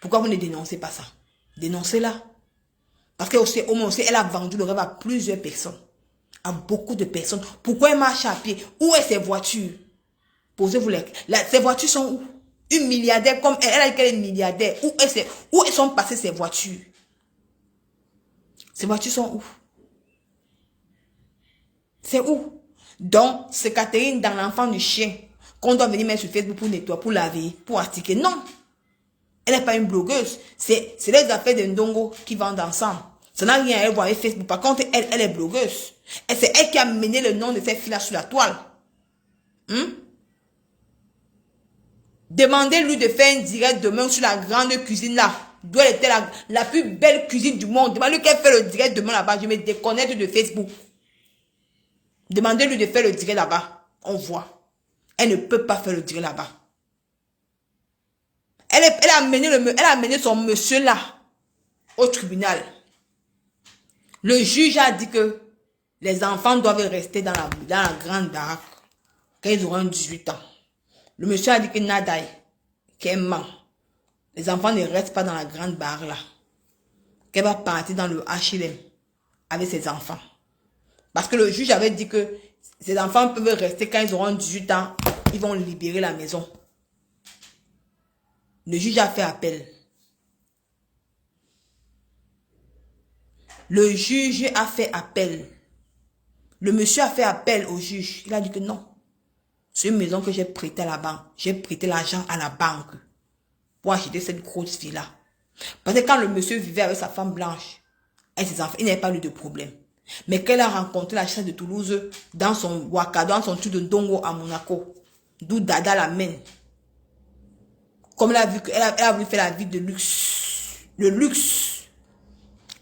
Pourquoi vous ne dénoncez pas ça? Dénoncez-la. Parce qu'elle aussi, elle a vendu le rêve à plusieurs personnes. À beaucoup de personnes. Pourquoi elle marche à pied? Où est ses voitures? Posez-vous ces voitures sont où? Une milliardaire comme elle a dit qu'elle est milliardaire. Où sont passées ces voitures? Ces voitures sont où? C'est où? Donc, c'est Catherine dans l'enfant du chien qu'on doit venir mettre sur Facebook pour nettoyer, pour laver, pour astiquer. Non. Elle n'est pas une blogueuse. C'est les affaires de Ndongo qui vendent ensemble. Ça n'a rien à voir avec Facebook. Par contre, elle est blogueuse. Et c'est elle qui a mené le nom de cette fille-là sur la toile. Demandez-lui de faire un direct demain sur la grande cuisine là. D'où elle était la plus belle cuisine du monde. Demandez-lui qu'elle fait le direct demain là-bas. Je me déconnecte de Facebook. Demandez-lui de faire le direct là-bas. On voit. Elle ne peut pas faire le direct là-bas. Elle a amené son monsieur là au tribunal. Le juge a dit que les enfants doivent rester dans la grande baraque quand ils auront 18 ans. Le monsieur a dit que Nadaï, qu'elle ment. Les enfants ne restent pas dans la grande baraque là. Qu'elle va partir dans le HLM avec ses enfants. Parce que le juge avait dit que ces enfants peuvent rester quand ils auront 18 ans. Ils vont libérer la maison. Le juge a fait appel. Le juge a fait appel. Le monsieur a fait appel au juge. Il a dit que non. C'est une maison que j'ai prêtée à la banque. J'ai prêté l'argent à la banque pour acheter cette grosse fille-là. Parce que quand le monsieur vivait avec sa femme blanche et ses enfants, il n'avait pas eu de problème. Mais quand elle a rencontré la chasse de Toulouse dans son Waka, dans son truc de Dongo à Monaco, d'où Dada l'amène. Comme elle a vu qu'elle a voulu faire la vie de luxe. Le luxe.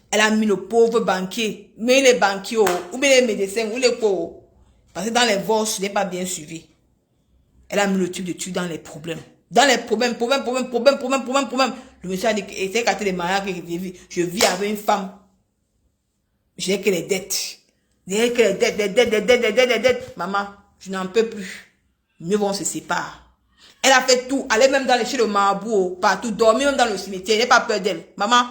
Elle a mis le pauvre banquier. Mais les banquiers, ou bien les médecins, ou les pauvres. Parce que dans les vols, ce n'est pas bien suivi. Elle a mis le truc de tuer dans les problèmes. Dans les problèmes. Le monsieur a dit que c'est quand les mariages que je vis avec une femme. Je n'ai que les dettes. Les dettes. Maman, je n'en peux plus. Mieux on se sépare. Elle a fait tout. Aller même chez le marabout, partout. Dormir même dans le cimetière. Je n'ai pas peur d'elle. Maman,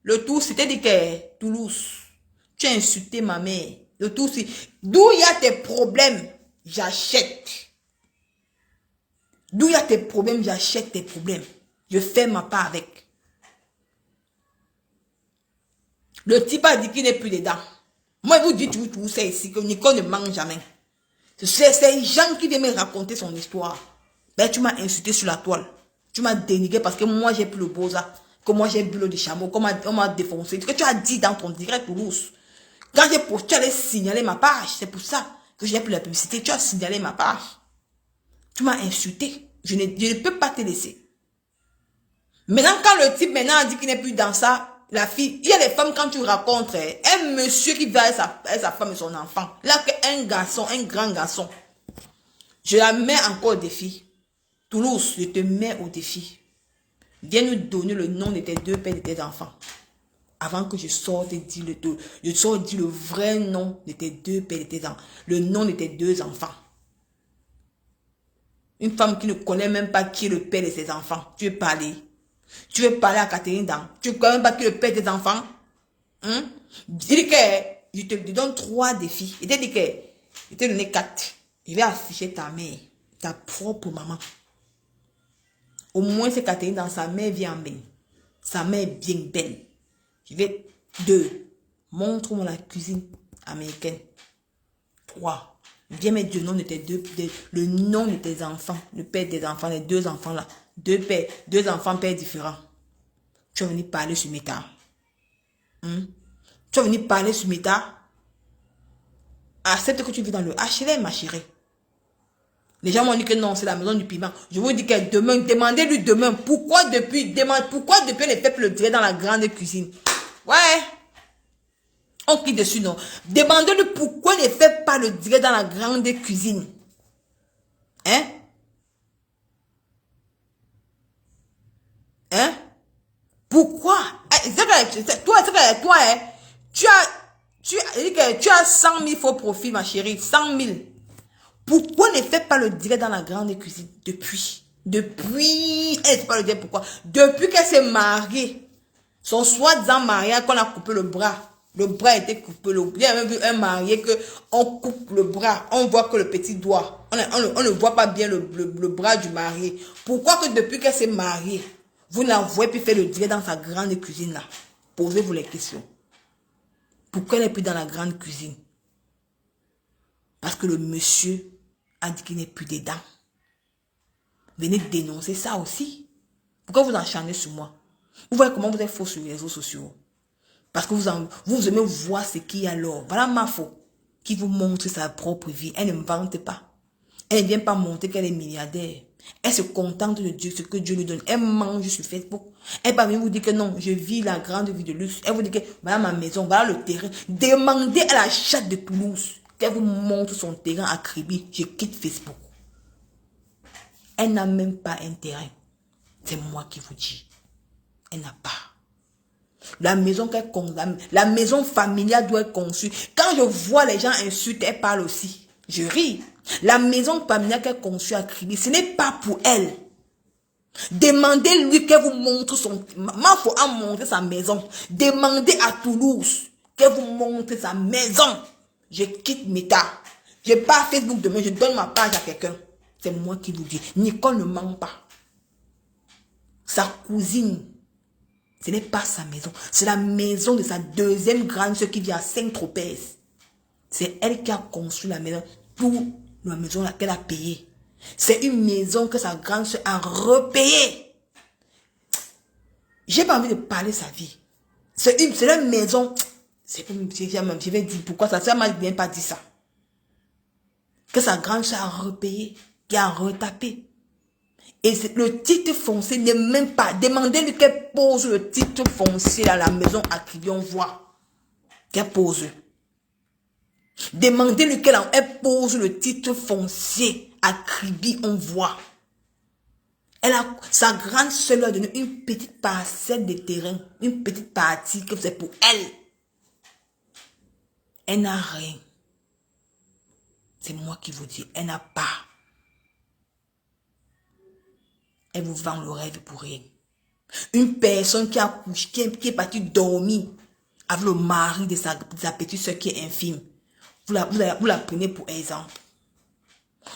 le tout, c'était dit que Toulouse, tu as insulté ma mère. Le tout, c'est d'où il y a tes problèmes, j'achète. D'où il y a tes problèmes, j'achète tes problèmes. Je fais ma part avec. Le type a dit qu'il n'est plus dedans. Moi, je vous dis tout ça ici, que Nicole ne mange jamais. C'est ces gens qui viennent me raconter son histoire. Ben, tu m'as insulté sur la toile. Tu m'as dénigré parce que moi, j'ai plus le boza. Que moi, j'ai bu le chameau. Qu'on m'a défoncé. Que tu as dit dans ton direct Toulouse. Quand j'ai posté, tu allais signaler ma page. C'est pour ça que j'ai plus la publicité. Tu as signalé ma page. Tu m'as insulté. Je ne peux pas te laisser. Maintenant, quand le type maintenant a dit qu'il n'est plus dans ça, la fille, il y a les femmes quand tu rencontres, un monsieur qui va avec sa femme et son enfant. Là, qu'un garçon, un grand garçon. Je la mets encore au défi. Toulouse, je te mets au défi. Viens nous donner le nom de tes deux pères et de tes enfants. Avant que je sorte et dis le vrai nom de tes deux pères et de tes enfants. Le nom de tes deux enfants. Une femme qui ne connaît même pas qui est le père de ses enfants. Tu veux parler? Tu veux parler à Catherine Dan? Tu ne connais même pas qui est le père de tes enfants? Hein? Dis que je te donne 3 défis. Je t'ai dit que je t'ai donné 4. Je vais afficher ta mère, ta propre maman. Au moins, c'est Catherine Dan, sa mère vient bien. Sa mère est bien belle. Je vais 2. Montre-moi la cuisine américaine. 3. Viens mettre le nom de tes le nom de tes enfants, le père des enfants, les 2 enfants là. 2 enfants, pères différents. Tu vas venir parler sur Meta. Tu vas venir parler sur Meta. Accepte que tu vis dans le HLM, ma chérie. Les gens m'ont dit que non, c'est la maison du piment. Je vous dis que demain, demandez-lui demain, pourquoi depuis les peuples le diraient dans la grande cuisine. Ouais. On crie dessus, non. Demandez-lui pourquoi il ne fait pas le direct dans la grande cuisine. Hein? Hein? Pourquoi? Toi, hein? Tu as 100 000 faux profils, ma chérie. 100 000. Pourquoi ne fait pas le direct dans la grande cuisine? Depuis, elle ne fait pas le direct, pourquoi? Depuis qu'elle s'est mariée. Son soi-disant mariage, qu'on a coupé le bras. Le bras était coupé. Il y a même vu un marié que on coupe le bras. On voit que le petit doigt. On ne voit pas bien le bras du marié. Pourquoi que depuis qu'elle s'est mariée, vous ne la voyez plus faire le direct dans sa grande cuisine là? Posez-vous les questions. Pourquoi elle n'est plus dans la grande cuisine? Parce que le monsieur a dit qu'il n'est plus dedans. Venez dénoncer ça aussi. Pourquoi vous enchaînez sur moi? Vous voyez comment vous êtes faux sur les réseaux sociaux. Parce que vous aimez voir ce qu'il y a alors. Voilà ma faute. Qui vous montre sa propre vie. Elle ne vante pas. Elle ne vient pas montrer qu'elle est milliardaire. Elle se contente de Dieu, ce que Dieu lui donne. Elle mange sur Facebook. Elle va venir vous dire que non, je vis la grande vie de luxe. Elle vous dit que voilà ma maison, voilà le terrain. Demandez à la chatte de Toulouse qu'elle vous montre son terrain à Kribi. Je quitte Facebook. Elle n'a même pas un terrain. C'est moi qui vous dis. Elle n'a pas. La maison qu'elle condamne, la maison familiale doit être conçue. Quand je vois les gens insulter, elle parle aussi. Je ris. La maison familiale qu'elle conçue à Kribi, ce n'est pas pour elle. Demandez-lui qu'elle vous montre son... Moi, il faut en montrer sa maison. Demandez à Toulouse qu'elle vous montre sa maison. Je quitte Meta. Je pars Facebook demain, je donne ma page à quelqu'un. C'est moi qui vous dis. Nicole ne ment pas. Sa cousine, ce n'est pas sa maison. C'est la maison de sa deuxième grande soeur qui vit à Saint-Tropez. C'est elle qui a construit la maison. Tout la maison qu'elle a payée. C'est une maison que sa grande soeur a repayée. J'ai pas envie de parler de sa vie. C'est une maison. Je vais dire pourquoi ça m'a bien pas dit ça. Que sa grande soeur a repayé, qui a retapé. Et le titre foncier n'est même pas. Demandez-lui qu'elle pose le titre foncier à la maison à qui on voit. Qu'elle pose. Demandez-lui qu'elle pose le titre foncier à Kribi, on voit. Sa grande soeur lui a donné une petite parcelle de terrain, une petite partie que c'est pour elle. Elle n'a rien. C'est moi qui vous dis, elle n'a pas. Elle vous vend le rêve pour rien. Une personne qui a couché, qui est partie dormir avec le mari de sa petite soeur qui est infime. Vous la prenez pour exemple.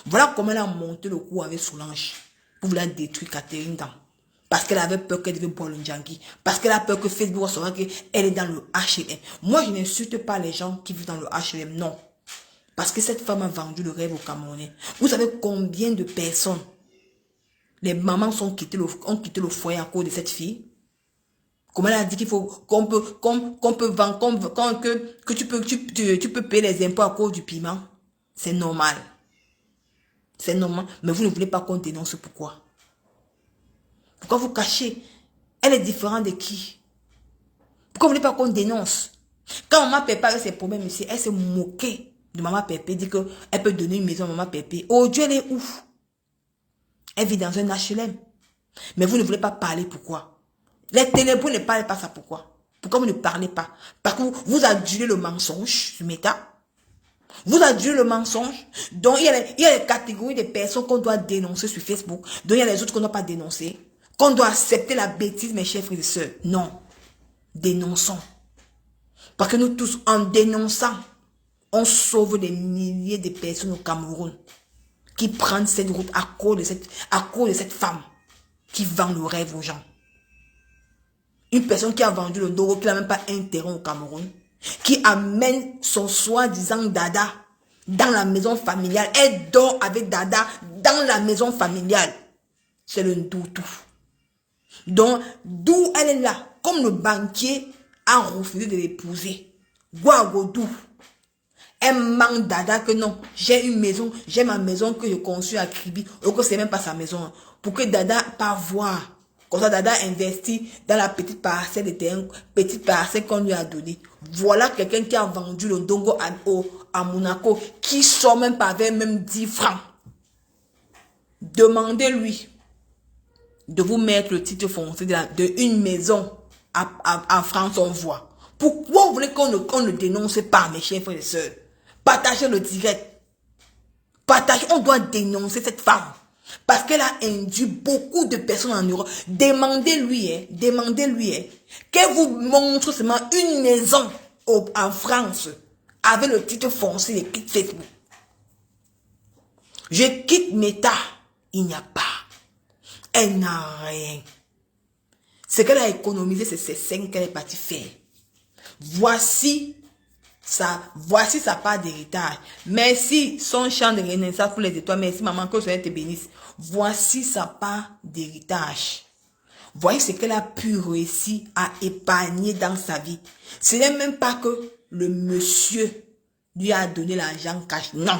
Voilà comment elle a monté le coup avec Solange. Vous la détruire Catherine Dan. Parce qu'elle avait peur qu'elle devait boire le Djangi. Parce qu'elle a peur que Facebook saura qu'elle est dans le HLM. Moi, je n'insulte pas les gens qui vivent dans le HLM. Non. Parce que cette femme a vendu le rêve au Camerounais. Vous savez combien de personnes, les mamans ont quitté le foyer à cause de cette fille? Comment elle a dit qu'il faut, qu'on peut vendre, que tu peux payer les impôts à cause du piment? C'est normal. C'est normal. Mais vous ne voulez pas qu'on dénonce pourquoi? Pourquoi vous cachez? Elle est différente de qui? Pourquoi vous ne voulez pas qu'on dénonce? Quand maman Pépé avait ses problèmes ici, elle s'est moquée de maman Pépé, dit qu'elle peut donner une maison à maman Pépé. Oh Dieu, elle est ouf. Elle vit dans un HLM. Mais vous ne voulez pas parler pourquoi? Les ténébreux ne parlent pas ça pourquoi? Pourquoi vous ne parlez pas? Parce que vous adulez le mensonge sur Meta. Vous adulez le mensonge. Donc il y a les catégories de personnes qu'on doit dénoncer sur Facebook. Donc il y a les autres qu'on ne doit pas dénoncer. Qu'on doit accepter la bêtise, mes chers frères et sœurs. Non. Dénonçons. Parce que nous tous, en dénonçant, on sauve des milliers de personnes au Cameroun qui prennent cette route à cause de cette femme qui vend le rêve aux gens. Une personne qui a vendu le Doro, qui n'a même pas un terrain au Cameroun, qui amène son soi-disant dada dans la maison familiale. Elle dort avec dada dans la maison familiale. C'est le Ndoutou. Donc, d'où elle est là, comme le banquier a refusé de l'épouser. Guagodou. Elle manque dada que non, j'ai une maison, j'ai ma maison que je construis à Kribi, ou que c'est même pas sa maison. Pour que dada pas voir. Comme ça, dada investit dans la petite parcelle de terrain, petite parcelle qu'on lui a donnée. Voilà quelqu'un qui a vendu le Dongo à Monaco, qui sort même pas avec même 10 francs. Demandez-lui de vous mettre le titre foncier de une maison en France, on voit. Pourquoi vous voulez qu'on ne dénonce pas, mes chers frères et sœurs? Partagez le direct. Partagez, on doit dénoncer cette femme. Parce qu'elle a induit beaucoup de personnes en Europe. Demandez-lui, qu'elle vous montre seulement une maison en France avec le titre foncier et quitte Facebook. Je quitte Meta. Il n'y a pas. Elle n'a rien. Ce qu'elle a économisé, c'est ces 5 qu'elle est partie faire. Voici sa part d'héritage. Merci son chant de renaissance pour les étoiles. Merci maman, que le Seigneur te bénisse. Voici sa part d'héritage. Voyez ce qu'elle a pu réussir à épargner dans sa vie. Ce n'est même pas que le monsieur lui a donné l'argent cash. Non.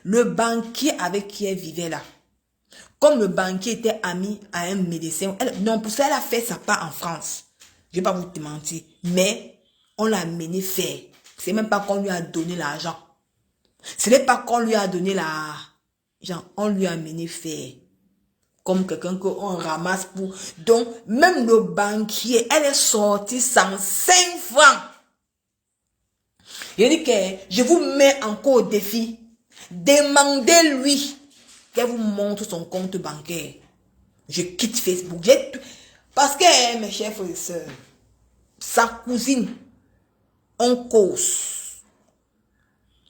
Le banquier avec qui elle vivait là. Comme le banquier était ami à un médecin. Non, pour ça, elle a fait sa part en France. Je ne vais pas vous te mentir. Mais on l'a amené faire. C'est même pas qu'on lui a donné l'argent. Ce n'est pas qu'on lui a donné l'argent. On lui a amené faire. Comme quelqu'un qu'on ramasse pour... Donc, même le banquier, elle est sortie 105 francs. Il dit que je vous mets encore au défi. Demandez-lui qu'elle vous montre son compte bancaire. Je quitte Facebook. Parce que, mes chers frères et sœurs, sa cousine, on cause.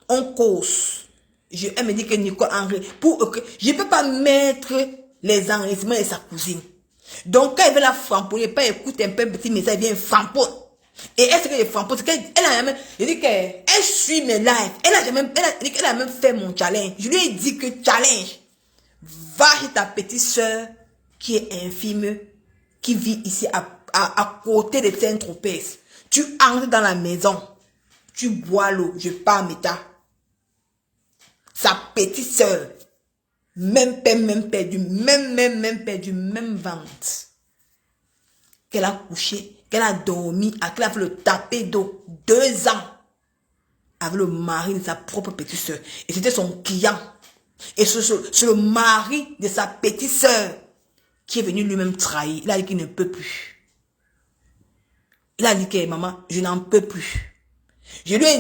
Elle me dit que Nicole Henry, je ne peux pas mettre les enregistrements de sa cousine. Donc, quand elle veut la framponner, pas écoute un peu un petit message, elle vient framponner. Et est-ce que les framponnes, elle a même, je dis qu'elle suit mes lives. Elle a même fait mon challenge. Je lui ai dit que challenge, va chez ta petite soeur qui est infirme, qui vit ici à côté de Saint-Tropez. Tu entres dans la maison, tu bois l'eau, je pars méta. Sa petite soeur, même perdu, même perdu, même vente. Qu'elle a couché, qu'elle a dormi, qu'elle a fait le tapé d'eau 2 ans avec le mari de sa propre petite soeur. Et c'était son client. Et c'est le mari de sa petite soeur qui est venu lui-même trahir. Il a dit qu'il ne peut plus. Il a dit que maman, je n'en peux plus. Je lui ai